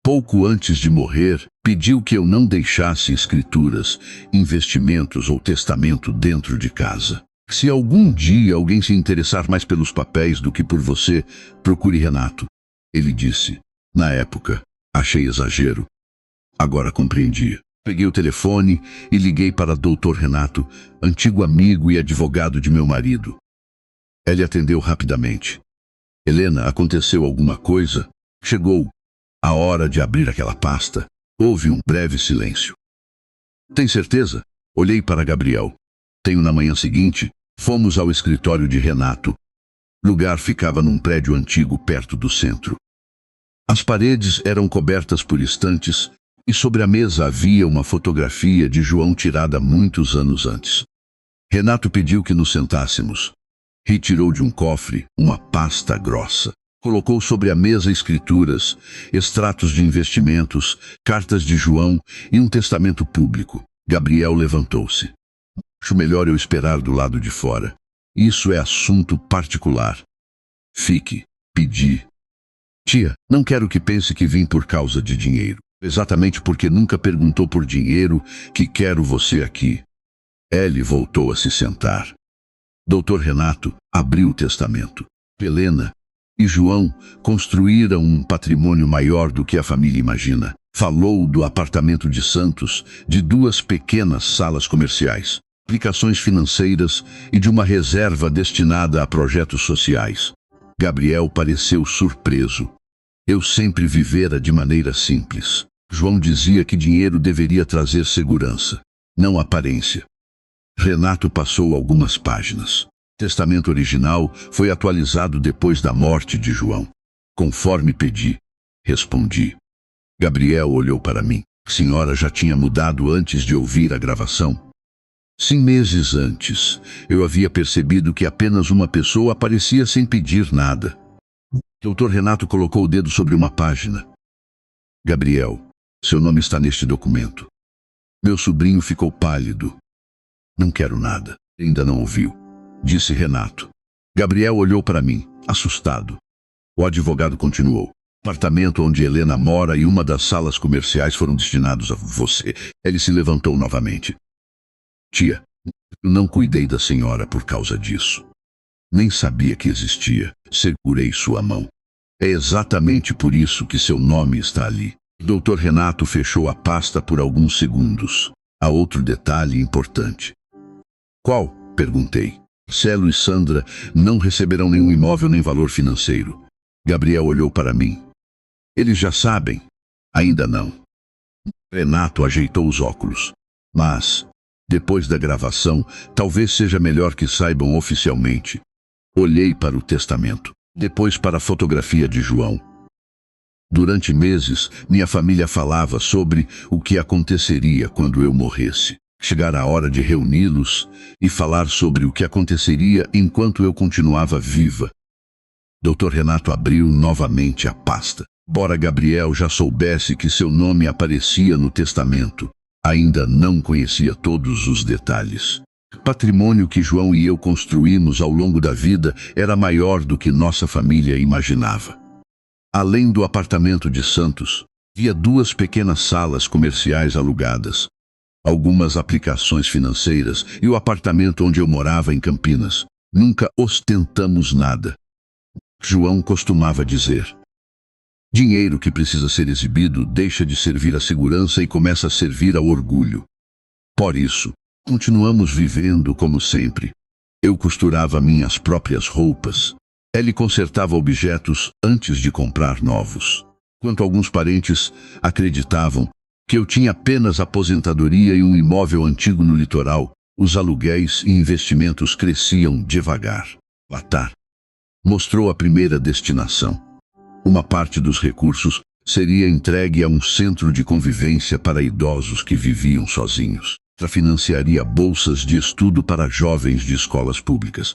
Pouco antes de morrer, pediu que eu não deixasse escrituras, investimentos ou testamento dentro de casa. Se algum dia alguém se interessar mais pelos papéis do que por você, procure Renato. Ele disse. Na época, achei exagero. Agora compreendi. Peguei o telefone e liguei para Dr. Renato, antigo amigo e advogado de meu marido. Ele atendeu rapidamente. Helena, aconteceu alguma coisa? Chegou a hora de abrir aquela pasta. Houve um breve silêncio. Tem certeza? Olhei para Gabriel. Tenho. Na manhã seguinte, fomos ao escritório de Renato. O lugar ficava num prédio antigo perto do centro. As paredes eram cobertas por estantes e sobre a mesa havia uma fotografia de João tirada muitos anos antes. Renato pediu que nos sentássemos. Retirou de um cofre uma pasta grossa. Colocou sobre a mesa escrituras, extratos de investimentos, cartas de João e um testamento público. Gabriel levantou-se. Acho melhor eu esperar do lado de fora. Isso é assunto particular. Fique, pedi. Tia, não quero que pense que vim por causa de dinheiro. Exatamente porque nunca perguntou por dinheiro que quero você aqui. Ele voltou a se sentar. Dr. Renato abriu o testamento. Helena e João construíram um patrimônio maior do que a família imagina. Falou do apartamento de Santos, de 2 pequenas salas comerciais, aplicações financeiras e de uma reserva destinada a projetos sociais. Gabriel pareceu surpreso. Eu sempre vivera de maneira simples. João dizia que dinheiro deveria trazer segurança, não aparência. Renato passou algumas páginas. O testamento original foi atualizado depois da morte de João. Conforme pedi, respondi. Gabriel olhou para mim. A senhora já tinha mudado antes de ouvir a gravação? Sim, meses antes. Eu havia percebido que apenas uma pessoa aparecia sem pedir nada. Dr. Renato colocou o dedo sobre uma página. Gabriel, seu nome está neste documento. Meu sobrinho ficou pálido. Não quero nada. Ainda não ouviu, disse Renato. Gabriel olhou para mim, assustado. O advogado continuou. O apartamento onde Helena mora e uma das salas comerciais foram destinados a você. Ele se levantou novamente. Tia, eu não cuidei da senhora por causa disso. Nem sabia que existia. Segurei sua mão. É exatamente por isso que seu nome está ali. Dr. Renato fechou a pasta por alguns segundos. Há outro detalhe importante. Qual? Perguntei. Marcelo e Sandra não receberão nenhum imóvel nem valor financeiro. Gabriel olhou para mim. Eles já sabem. Ainda não. Renato ajeitou os óculos. Mas, depois da gravação, talvez seja melhor que saibam oficialmente. Olhei para o testamento, depois para a fotografia de João. Durante meses, minha família falava sobre o que aconteceria quando eu morresse. Chegara a hora de reuni-los e falar sobre o que aconteceria enquanto eu continuava viva. Dr. Renato abriu novamente a pasta. Embora Gabriel já soubesse que seu nome aparecia no testamento, ainda não conhecia todos os detalhes. O patrimônio que João e eu construímos ao longo da vida era maior do que nossa família imaginava. Além do apartamento de Santos, havia 2 pequenas salas comerciais alugadas, algumas aplicações financeiras e o apartamento onde eu morava em Campinas. Nunca ostentamos nada. João costumava dizer: dinheiro que precisa ser exibido deixa de servir à segurança e começa a servir ao orgulho. Por isso, continuamos vivendo como sempre. Eu costurava minhas próprias roupas. Ele consertava objetos antes de comprar novos. Quanto alguns parentes acreditavam que eu tinha apenas aposentadoria e um imóvel antigo no litoral, os aluguéis e investimentos cresciam devagar. Latar mostrou a primeira destinação. Uma parte dos recursos seria entregue a um centro de convivência para idosos que viviam sozinhos. Financiaria bolsas de estudo para jovens de escolas públicas.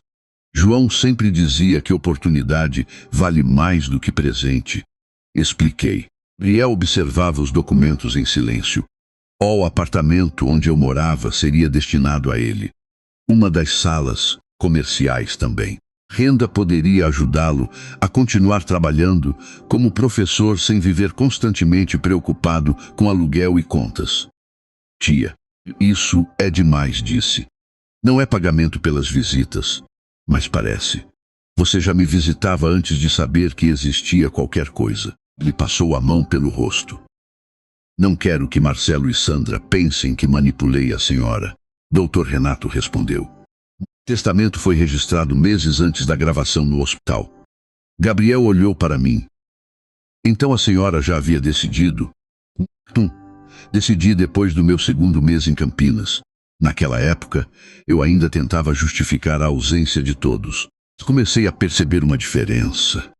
João sempre dizia que oportunidade vale mais do que presente. Expliquei. Gabriel observava os documentos em silêncio. O apartamento onde eu morava seria destinado a ele. Uma das salas comerciais também. Renda poderia ajudá-lo a continuar trabalhando como professor sem viver constantemente preocupado com aluguel e contas. Tia, isso é demais, disse. Não é pagamento pelas visitas, mas parece. Você já me visitava antes de saber que existia qualquer coisa. Ele passou a mão pelo rosto. Não quero que Marcelo e Sandra pensem que manipulei a senhora. Dr. Renato respondeu. O testamento foi registrado meses antes da gravação no hospital. Gabriel olhou para mim. Então a senhora já havia decidido? Decidi depois do meu 2º mês em Campinas. Naquela época, eu ainda tentava justificar a ausência de todos. Comecei a perceber uma diferença.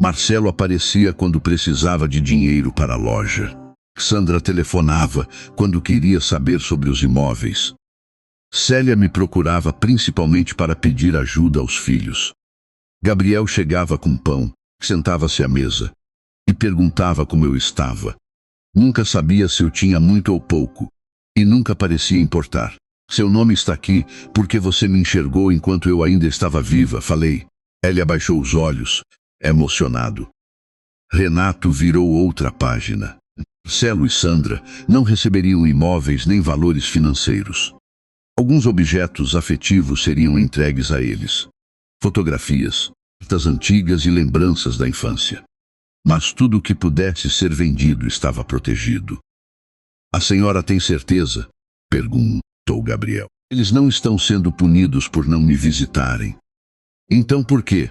Marcelo aparecia quando precisava de dinheiro para a loja. Sandra telefonava quando queria saber sobre os imóveis. Célia me procurava principalmente para pedir ajuda aos filhos. Gabriel chegava com pão, sentava-se à mesa e perguntava como eu estava. Nunca sabia se eu tinha muito ou pouco, e nunca parecia importar. Seu nome está aqui porque você me enxergou enquanto eu ainda estava viva, falei. Ele abaixou os olhos, emocionado. Renato virou outra página. Marcelo e Sandra não receberiam imóveis nem valores financeiros. Alguns objetos afetivos seriam entregues a eles. Fotografias, cartas antigas e lembranças da infância. Mas tudo o que pudesse ser vendido estava protegido. A senhora tem certeza? Perguntou Gabriel. Eles não estão sendo punidos por não me visitarem. Então por quê?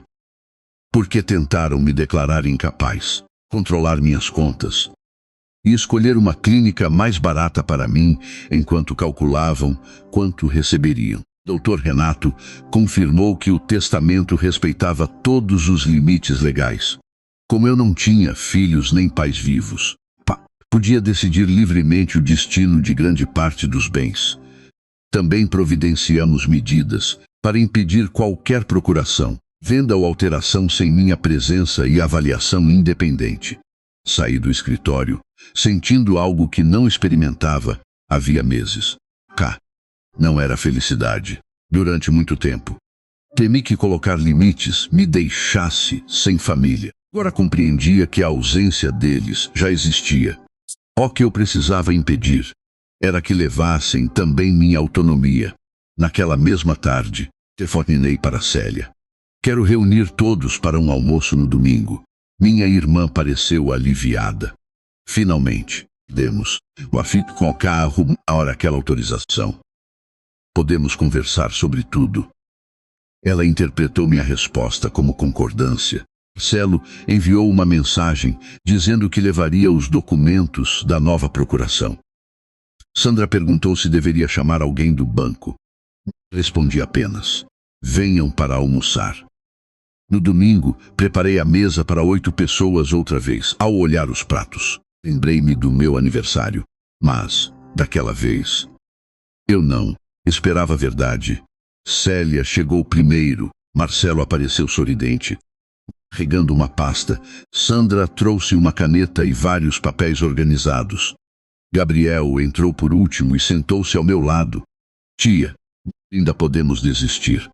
Porque tentaram me declarar incapaz, controlar minhas contas e escolher uma clínica mais barata para mim enquanto calculavam quanto receberiam. Dr. Renato confirmou que o testamento respeitava todos os limites legais. Como eu não tinha filhos nem pais vivos, podia decidir livremente o destino de grande parte dos bens. Também providenciamos medidas para impedir qualquer procuração, venda ou alteração sem minha presença e avaliação independente. Saí do escritório, sentindo algo que não experimentava havia meses. Não era felicidade. Durante muito tempo, temi que colocar limites me deixasse sem família. Agora compreendia que a ausência deles já existia. O que eu precisava impedir era que levassem também minha autonomia. Naquela mesma tarde, telefonei para Célia. Quero reunir todos para um almoço no domingo. Minha irmã pareceu aliviada. Finalmente, demos o afito com o carro a hora aquela autorização. Podemos conversar sobre tudo. Ela interpretou minha resposta como concordância. Marcelo enviou uma mensagem dizendo que levaria os documentos da nova procuração. Sandra perguntou se deveria chamar alguém do banco. Respondi apenas: venham para almoçar. No domingo, preparei a mesa para 8 pessoas outra vez. Ao olhar os pratos, lembrei-me do meu aniversário. Mas, daquela vez, eu não esperava a verdade. Célia chegou primeiro. Marcelo apareceu sorridente, regando uma pasta. Sandra trouxe uma caneta e vários papéis organizados. Gabriel entrou por último e sentou-se ao meu lado. Tia, ainda podemos desistir,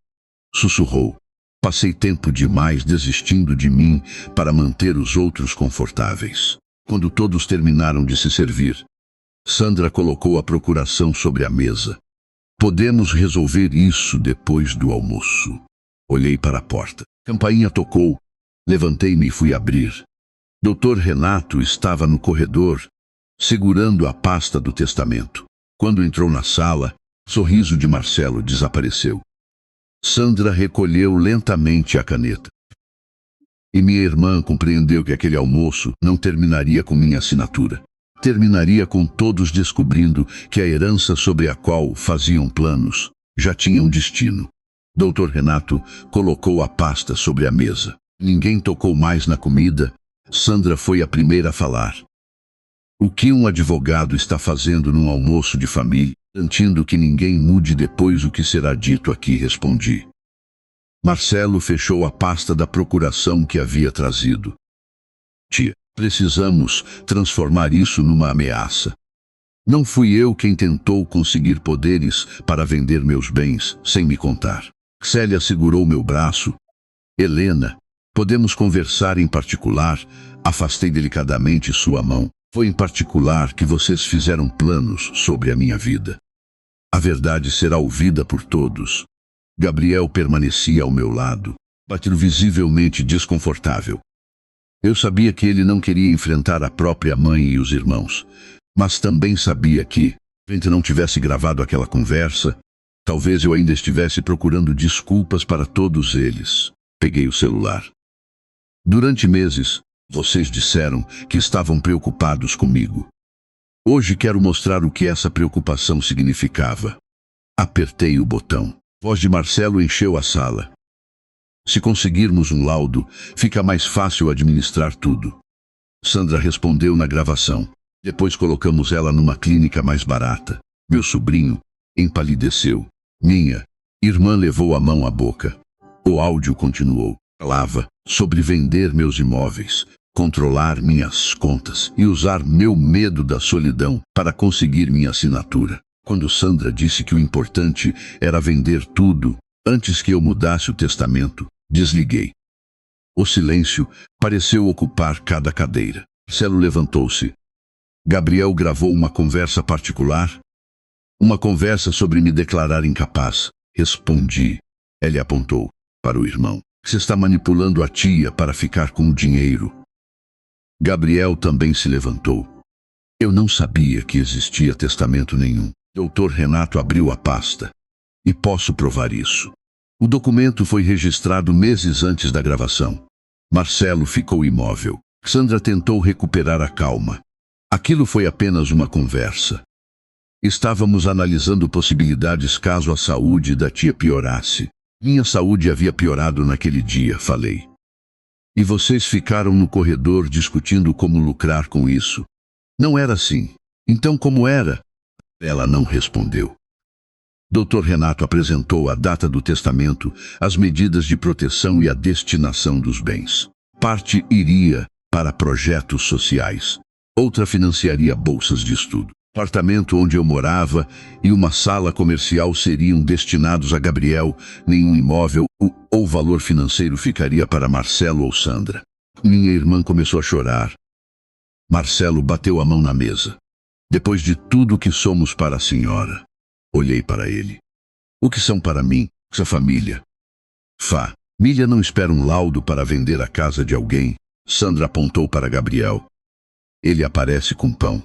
sussurrou. Passei tempo demais desistindo de mim para manter os outros confortáveis. Quando todos terminaram de se servir, Sandra colocou a procuração sobre a mesa. Podemos resolver isso depois do almoço. Olhei para a porta. Campainha tocou. Levantei-me e fui abrir. Dr. Renato estava no corredor, segurando a pasta do testamento. Quando entrou na sala, o sorriso de Marcelo desapareceu. Sandra recolheu lentamente a caneta. E minha irmã compreendeu que aquele almoço não terminaria com minha assinatura. Terminaria com todos descobrindo que a herança sobre a qual faziam planos já tinha um destino. Dr. Renato colocou a pasta sobre a mesa. Ninguém tocou mais na comida. Sandra foi a primeira a falar. O que um advogado está fazendo num almoço de família, garantindo que ninguém mude depois o que será dito aqui, respondi. Marcelo fechou a pasta da procuração que havia trazido. Tia, precisamos transformar isso numa ameaça. Não fui eu quem tentou conseguir poderes para vender meus bens, sem me contar. Célia segurou meu braço. Helena, podemos conversar em particular? Afastei delicadamente sua mão. Foi em particular que vocês fizeram planos sobre a minha vida. A verdade será ouvida por todos. Gabriel permanecia ao meu lado, batido visivelmente desconfortável. Eu sabia que ele não queria enfrentar a própria mãe e os irmãos, mas também sabia que, se a gente não tivesse gravado aquela conversa, talvez eu ainda estivesse procurando desculpas para todos eles. Peguei o celular. Durante meses, vocês disseram que estavam preocupados comigo. Hoje quero mostrar o que essa preocupação significava. Apertei o botão. A voz de Marcelo encheu a sala. Se conseguirmos um laudo, fica mais fácil administrar tudo. Sandra respondeu na gravação. Depois colocamos ela numa clínica mais barata. Meu sobrinho empalideceu. Minha irmã levou a mão à boca. O áudio continuou. Falava sobre vender meus imóveis, controlar minhas contas e usar meu medo da solidão para conseguir minha assinatura. Quando Sandra disse que o importante era vender tudo, antes que eu mudasse o testamento, desliguei. O silêncio pareceu ocupar cada cadeira. Marcelo levantou-se. Gabriel gravou uma conversa particular? Uma conversa sobre me declarar incapaz. Respondi. Ele apontou para o irmão. Você está manipulando a tia para ficar com o dinheiro. Gabriel também se levantou. Eu não sabia que existia testamento nenhum. Dr. Renato abriu a pasta. E posso provar isso. O documento foi registrado meses antes da gravação. Marcelo ficou imóvel. Sandra tentou recuperar a calma. Aquilo foi apenas uma conversa. Estávamos analisando possibilidades caso a saúde da tia piorasse. Minha saúde havia piorado naquele dia, falei. E vocês ficaram no corredor discutindo como lucrar com isso. Não era assim. Então como era? Ela não respondeu. Dr. Renato apresentou a data do testamento, as medidas de proteção e a destinação dos bens. Parte iria para projetos sociais. Outra financiaria bolsas de estudo. O apartamento onde eu morava e uma sala comercial seriam destinados a Gabriel. Nenhum imóvel ou valor financeiro ficaria para Marcelo ou Sandra. Minha irmã começou a chorar. Marcelo bateu a mão na mesa. Depois de tudo que somos para a senhora. Olhei para ele. O que são para mim, essa família? Família não espera um laudo para vender a casa de alguém. Sandra apontou para Gabriel. Ele aparece com pão.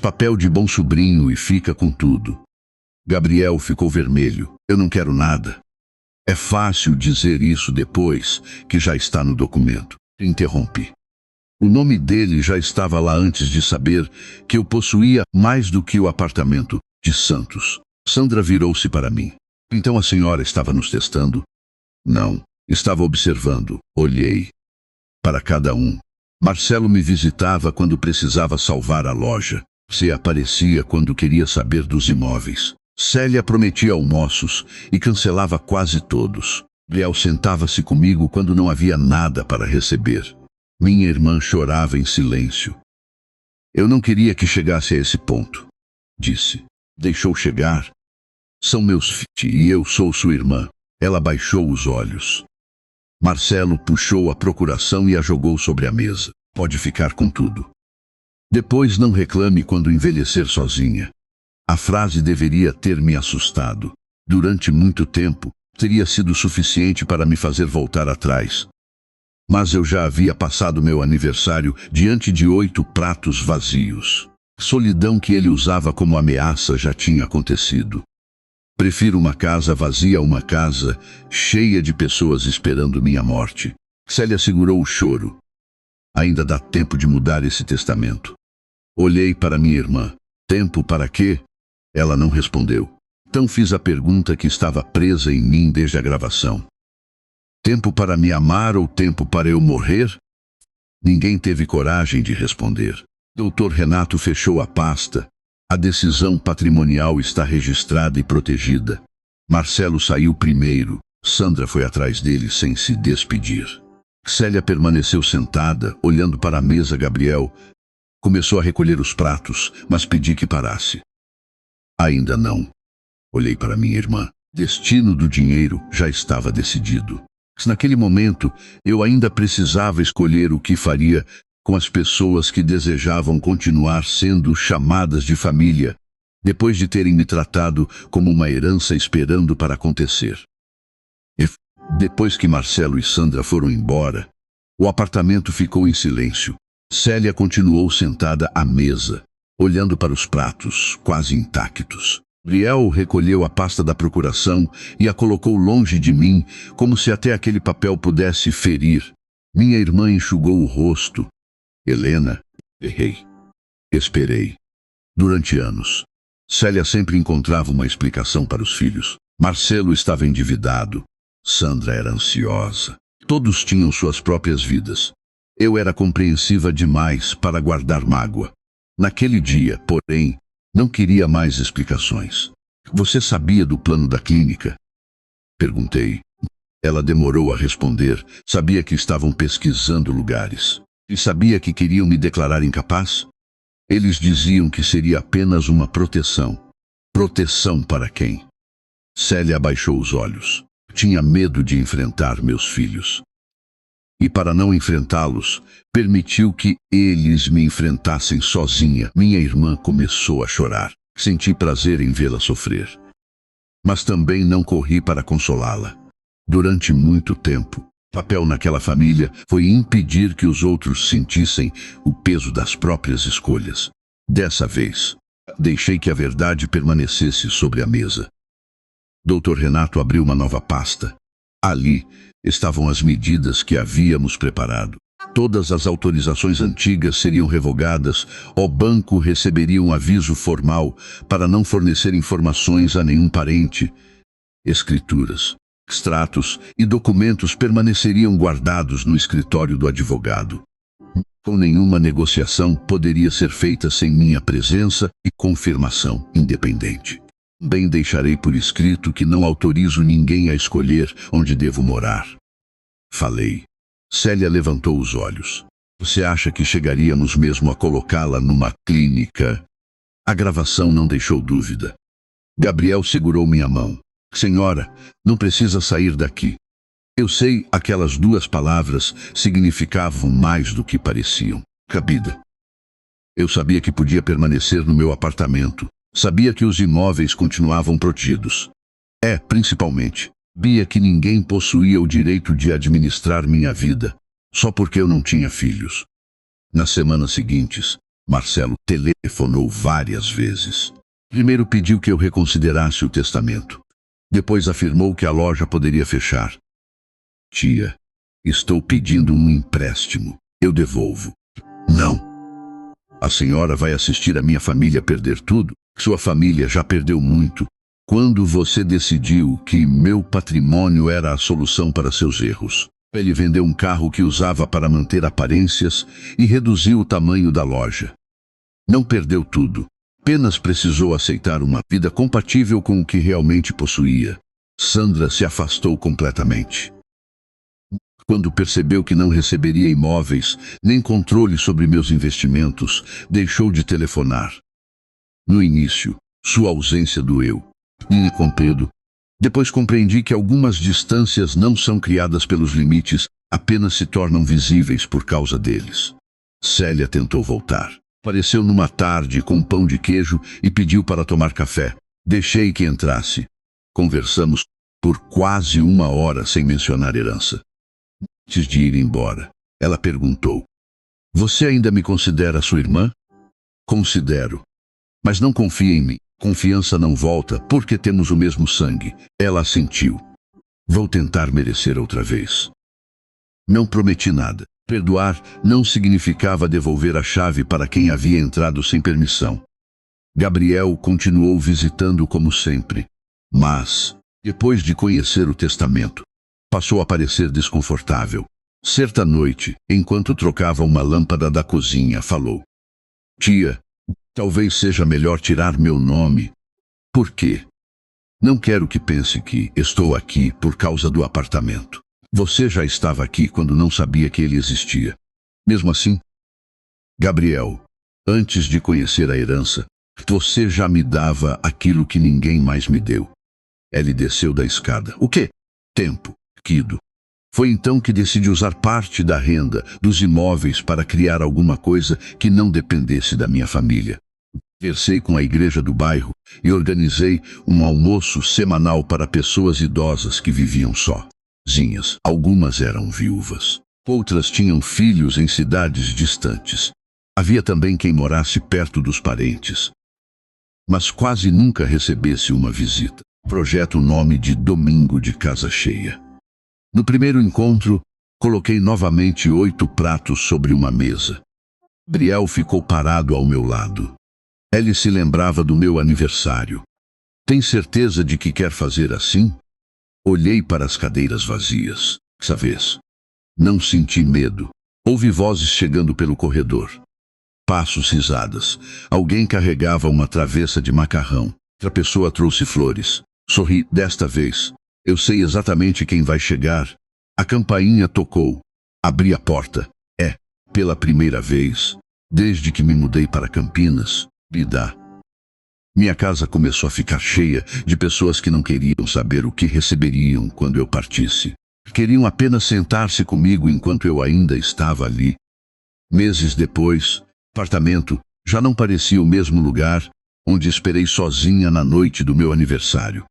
Papel de bom sobrinho e fica com tudo. Gabriel ficou vermelho. Eu não quero nada. É fácil dizer isso depois que já está no documento. Interrompi. O nome dele já estava lá antes de saber que eu possuía mais do que o apartamento de Santos. Sandra virou-se para mim. Então a senhora estava nos testando? Não. Estava observando. Olhei para cada um. Marcelo me visitava quando precisava salvar a loja. Se aparecia quando queria saber dos imóveis. Célia prometia almoços e cancelava quase todos. Gabriel sentava-se comigo quando não havia nada para receber. Minha irmã chorava em silêncio. Eu não queria que chegasse a esse ponto, disse. Deixou chegar. São meus filhos e eu sou sua irmã. Ela baixou os olhos. Marcelo puxou a procuração e a jogou sobre a mesa. Pode ficar com tudo. Depois não reclame quando envelhecer sozinha. A frase deveria ter me assustado. Durante muito tempo, teria sido suficiente para me fazer voltar atrás. Mas eu já havia passado meu aniversário diante de 8 pratos vazios. Solidão que ele usava como ameaça já tinha acontecido. Prefiro uma casa vazia a uma casa cheia de pessoas esperando minha morte. Célia segurou o choro. Ainda dá tempo de mudar esse testamento. Olhei para minha irmã. Tempo para quê? Ela não respondeu. Então fiz a pergunta que estava presa em mim desde a gravação. Tempo para me amar ou tempo para eu morrer? Ninguém teve coragem de responder. Dr. Renato fechou a pasta. A decisão patrimonial está registrada e protegida. Marcelo saiu primeiro. Sandra foi atrás dele sem se despedir. Célia permaneceu sentada, olhando para a mesa. Gabriel começou a recolher os pratos, mas pedi que parasse. Ainda não. Olhei para minha irmã. Destino do dinheiro já estava decidido. Naquele momento, eu ainda precisava escolher o que faria com as pessoas que desejavam continuar sendo chamadas de família, depois de terem me tratado como uma herança esperando para acontecer. Depois que Marcelo e Sandra foram embora, o apartamento ficou em silêncio. Célia continuou sentada à mesa, olhando para os pratos, quase intactos. Gabriel recolheu a pasta da procuração e a colocou longe de mim, como se até aquele papel pudesse ferir. Minha irmã enxugou o rosto. Helena, errei. Esperei. Durante anos, Célia sempre encontrava uma explicação para os filhos. Marcelo estava endividado. Sandra era ansiosa. Todos tinham suas próprias vidas. Eu era compreensiva demais para guardar mágoa. Naquele dia, porém, não queria mais explicações. Você sabia do plano da clínica? Perguntei. Ela demorou a responder. Sabia que estavam pesquisando lugares. E sabia que queriam me declarar incapaz? Eles diziam que seria apenas uma proteção. Proteção para quem? Célia abaixou os olhos. Tinha medo de enfrentar meus filhos. E para não enfrentá-los, permitiu que eles me enfrentassem sozinha. Minha irmã começou a chorar. Senti prazer em vê-la sofrer. Mas também não corri para consolá-la. Durante muito tempo, o papel naquela família foi impedir que os outros sentissem o peso das próprias escolhas. Dessa vez, deixei que a verdade permanecesse sobre a mesa. Dr. Renato abriu uma nova pasta. Ali estavam as medidas que havíamos preparado. Todas as autorizações antigas seriam revogadas. O banco receberia um aviso formal para não fornecer informações a nenhum parente. Escrituras, extratos e documentos permaneceriam guardados no escritório do advogado. Com nenhuma negociação poderia ser feita sem minha presença e confirmação independente. Bem deixarei por escrito que não autorizo ninguém a escolher onde devo morar. Falei. Célia levantou os olhos. Você acha que chegaríamos mesmo a colocá-la numa clínica? A gravação não deixou dúvida. Gabriel segurou minha mão. Senhora, não precisa sair daqui. Eu sei, aquelas 2 palavras significavam mais do que pareciam. Cabida. Eu sabia que podia permanecer no meu apartamento. Sabia que os imóveis continuavam protegidos. Principalmente, sabia que ninguém possuía o direito de administrar minha vida, só porque eu não tinha filhos. Nas semanas seguintes, Marcelo telefonou várias vezes. Primeiro pediu que eu reconsiderasse o testamento. Depois afirmou que a loja poderia fechar. Tia, estou pedindo um empréstimo. Eu devolvo. Não. A senhora vai assistir a minha família perder tudo? Sua família já perdeu muito. Quando você decidiu que meu patrimônio era a solução para seus erros, ele vendeu um carro que usava para manter aparências e reduziu o tamanho da loja. Não perdeu tudo. Apenas precisou aceitar uma vida compatível com o que realmente possuía. Sandra se afastou completamente. Quando percebeu que não receberia imóveis, nem controle sobre meus investimentos, deixou de telefonar. No início, sua ausência doeu. Com Pedro, Depois compreendi que algumas distâncias não são criadas pelos limites, apenas se tornam visíveis por causa deles. Célia tentou voltar. Apareceu numa tarde com um pão de queijo e pediu para tomar café. Deixei que entrasse. Conversamos por quase 1 hora sem mencionar herança. Antes de ir embora, ela perguntou: "Você ainda me considera sua irmã?" "Considero. Mas não confie em mim. Confiança não volta porque temos o mesmo sangue." Ela assentiu. "Vou tentar merecer outra vez." Não prometi nada. Perdoar não significava devolver a chave para quem havia entrado sem permissão. Gabriel continuou visitando como sempre. Mas, depois de conhecer o testamento, passou a parecer desconfortável. Certa noite, enquanto trocava uma lâmpada da cozinha, falou: "Tia, talvez seja melhor tirar meu nome." "Por quê?" "Não quero que pense que estou aqui por causa do apartamento. Você já estava aqui quando não sabia que ele existia. Mesmo assim, Gabriel, antes de conhecer a herança, você já me dava aquilo que ninguém mais me deu." Ele desceu da escada. "O quê?" "Tempo, Kido. Foi então que decidi usar parte da renda dos imóveis para criar alguma coisa que não dependesse da minha família. Conversei com a igreja do bairro e organizei um almoço semanal para pessoas idosas que viviam sozinhas. Algumas eram viúvas. Outras tinham filhos em cidades distantes. Havia também quem morasse perto dos parentes, mas quase nunca recebesse uma visita. Projeto o nome de Domingo de Casa Cheia. No primeiro encontro, coloquei novamente 8 pratos sobre uma mesa. Gabriel ficou parado ao meu lado. Ele se lembrava do meu aniversário. "Tem certeza de que quer fazer assim?" Olhei para as cadeiras vazias. Dessa vez, não senti medo. Ouvi vozes chegando pelo corredor. Passos, risadas. Alguém carregava uma travessa de macarrão. Outra pessoa trouxe flores. Sorri. "Desta vez, eu sei exatamente quem vai chegar." A campainha tocou. Abri a porta. Pela primeira vez, desde que me mudei para Campinas, minha casa começou a ficar cheia de pessoas que não queriam saber o que receberiam quando eu partisse. Queriam apenas sentar-se comigo enquanto eu ainda estava ali. Meses depois, o apartamento já não parecia o mesmo lugar onde esperei sozinha na noite do meu aniversário.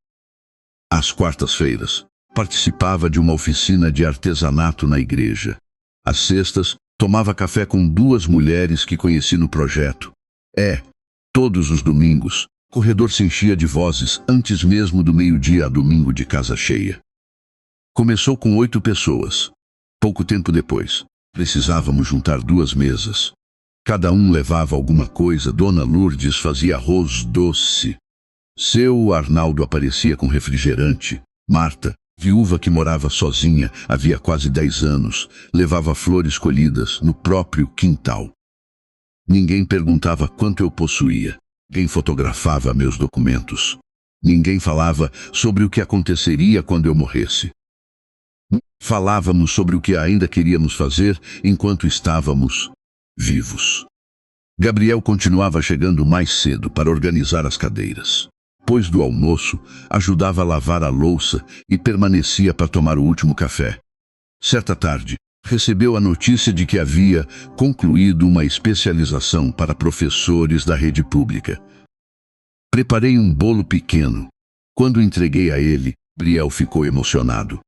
Às quartas-feiras, participava de uma oficina de artesanato na igreja. Às sextas, tomava café com 2 mulheres que conheci no projeto. Todos os domingos, o corredor se enchia de vozes antes mesmo do meio-dia a Domingo de Casa Cheia. Começou com 8 pessoas. Pouco tempo depois, precisávamos juntar 2 mesas. Cada um levava alguma coisa. Dona Lourdes fazia arroz doce. Seu Arnaldo aparecia com refrigerante. Marta, viúva que morava sozinha havia quase 10 anos, levava flores colhidas no próprio quintal. Ninguém perguntava quanto eu possuía. Ninguém fotografava meus documentos. Ninguém falava sobre o que aconteceria quando eu morresse. Falávamos sobre o que ainda queríamos fazer enquanto estávamos vivos. Gabriel continuava chegando mais cedo para organizar as cadeiras. Depois do almoço, ajudava a lavar a louça e permanecia para tomar o último café. Certa tarde, recebeu a notícia de que havia concluído uma especialização para professores da rede pública. Preparei um bolo pequeno. Quando entreguei a ele, Gabriel ficou emocionado.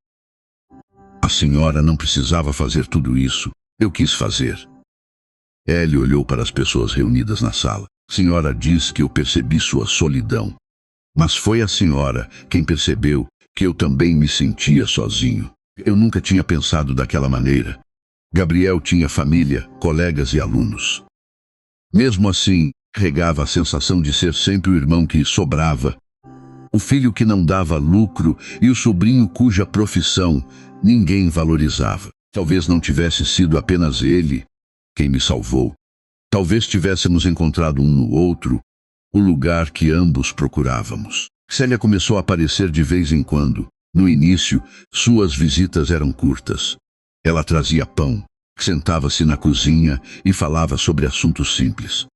"A senhora não precisava fazer tudo isso. Eu quis fazer." Ele olhou para as pessoas reunidas na sala. "A senhora diz que eu percebi sua solidão. Mas foi a senhora quem percebeu que eu também me sentia sozinho. Eu nunca tinha pensado daquela maneira." Gabriel tinha família, colegas e alunos. Mesmo assim, carregava a sensação de ser sempre o irmão que sobrava, o filho que não dava lucro e o sobrinho cuja profissão ninguém valorizava. Talvez não tivesse sido apenas ele quem me salvou. Talvez tivéssemos encontrado um no outro o lugar que ambos procurávamos. Célia começou a aparecer de vez em quando. No início, suas visitas eram curtas. Ela trazia pão, sentava-se na cozinha e falava sobre assuntos simples.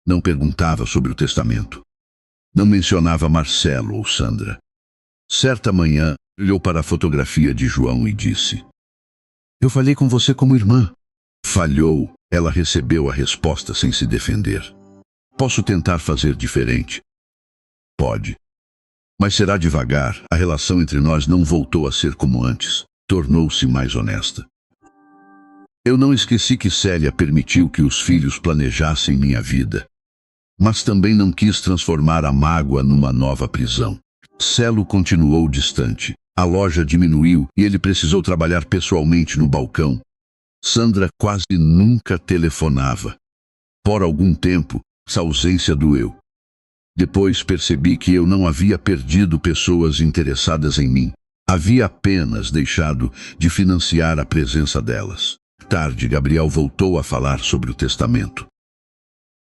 Não perguntava sobre o testamento. Não mencionava Marcelo ou Sandra. Certa manhã, olhou para a fotografia de João e disse: Eu falei com você como irmã. Falhou. Ela recebeu a resposta sem se defender. Posso tentar fazer diferente? Pode. Mas será devagar. A relação entre nós não voltou a ser como antes. Tornou-se mais honesta. Eu não esqueci que Célia permitiu que os filhos planejassem minha vida. Mas também não quis transformar a mágoa numa nova prisão. Celo continuou distante. A loja diminuiu e ele precisou trabalhar pessoalmente no balcão. Sandra quase nunca telefonava. Por algum tempo, essa ausência doeu. Depois percebi que eu não havia perdido pessoas interessadas em mim. Havia apenas deixado de financiar a presença delas. Tarde, Gabriel voltou a falar sobre o testamento.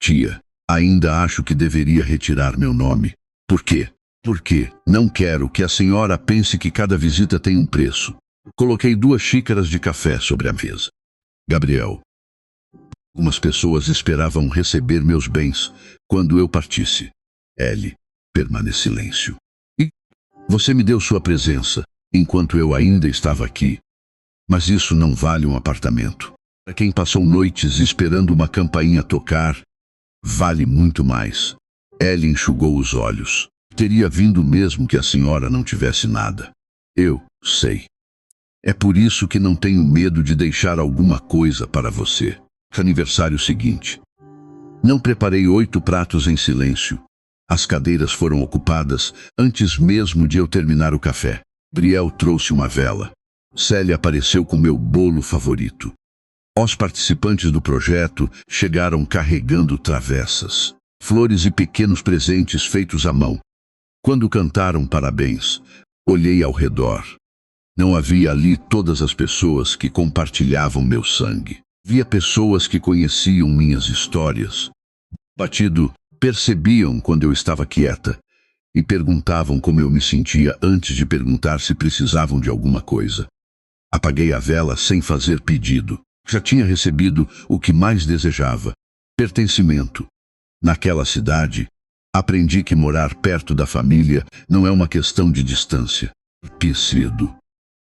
Tia, ainda acho que deveria retirar meu nome. Por quê? Porque não quero que a senhora pense que cada visita tem um preço. Coloquei 2 xícaras de café sobre a mesa. Gabriel. Algumas pessoas esperavam receber meus bens quando eu partisse. Ellie, permanece silêncio. E você me deu sua presença enquanto eu ainda estava aqui. Mas isso não vale um apartamento. Para quem passou noites esperando uma campainha tocar, vale muito mais. Ellie enxugou os olhos. Teria vindo mesmo que a senhora não tivesse nada. Eu sei. É por isso que não tenho medo de deixar alguma coisa para você. Aniversário seguinte. Não preparei 8 pratos em silêncio. As cadeiras foram ocupadas antes mesmo de eu terminar o café. Gabriel trouxe uma vela. Célia apareceu com meu bolo favorito. Os participantes do projeto chegaram carregando travessas, flores e pequenos presentes feitos à mão. Quando cantaram parabéns, olhei ao redor. Não havia ali todas as pessoas que compartilhavam meu sangue. Via pessoas que conheciam minhas histórias. Batido, percebiam quando eu estava quieta e perguntavam como eu me sentia antes de perguntar se precisavam de alguma coisa. Apaguei a vela sem fazer pedido. Já tinha recebido o que mais desejava: pertencimento. Naquela cidade, aprendi que morar perto da família não é uma questão de distância. Cedo.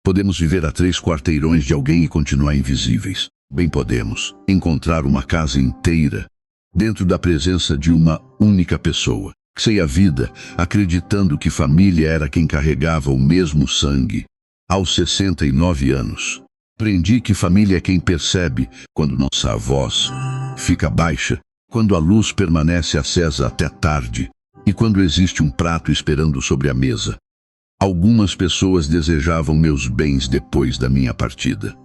Podemos viver a 3 quarteirões de alguém e continuar invisíveis. Bem podemos encontrar uma casa inteira dentro da presença de uma única pessoa. Sei a vida acreditando que família era quem carregava o mesmo sangue. Aos 69 anos, aprendi que família é quem percebe quando nossa voz fica baixa, quando a luz permanece acesa até tarde e quando existe um prato esperando sobre a mesa. Algumas pessoas desejavam meus bens depois da minha partida.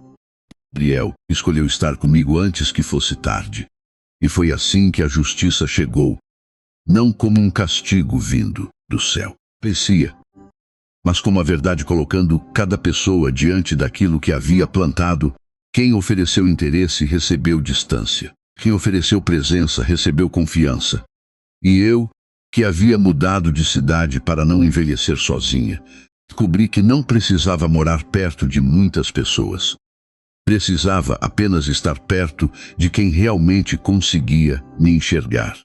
Gabriel escolheu estar comigo antes que fosse tarde. E foi assim que a justiça chegou. Não como um castigo vindo do céu, parecia, mas como a verdade colocando cada pessoa diante daquilo que havia plantado. Quem ofereceu interesse recebeu distância. Quem ofereceu presença recebeu confiança. E eu, que havia mudado de cidade para não envelhecer sozinha, descobri que não precisava morar perto de muitas pessoas. Precisava apenas estar perto de quem realmente conseguia me enxergar.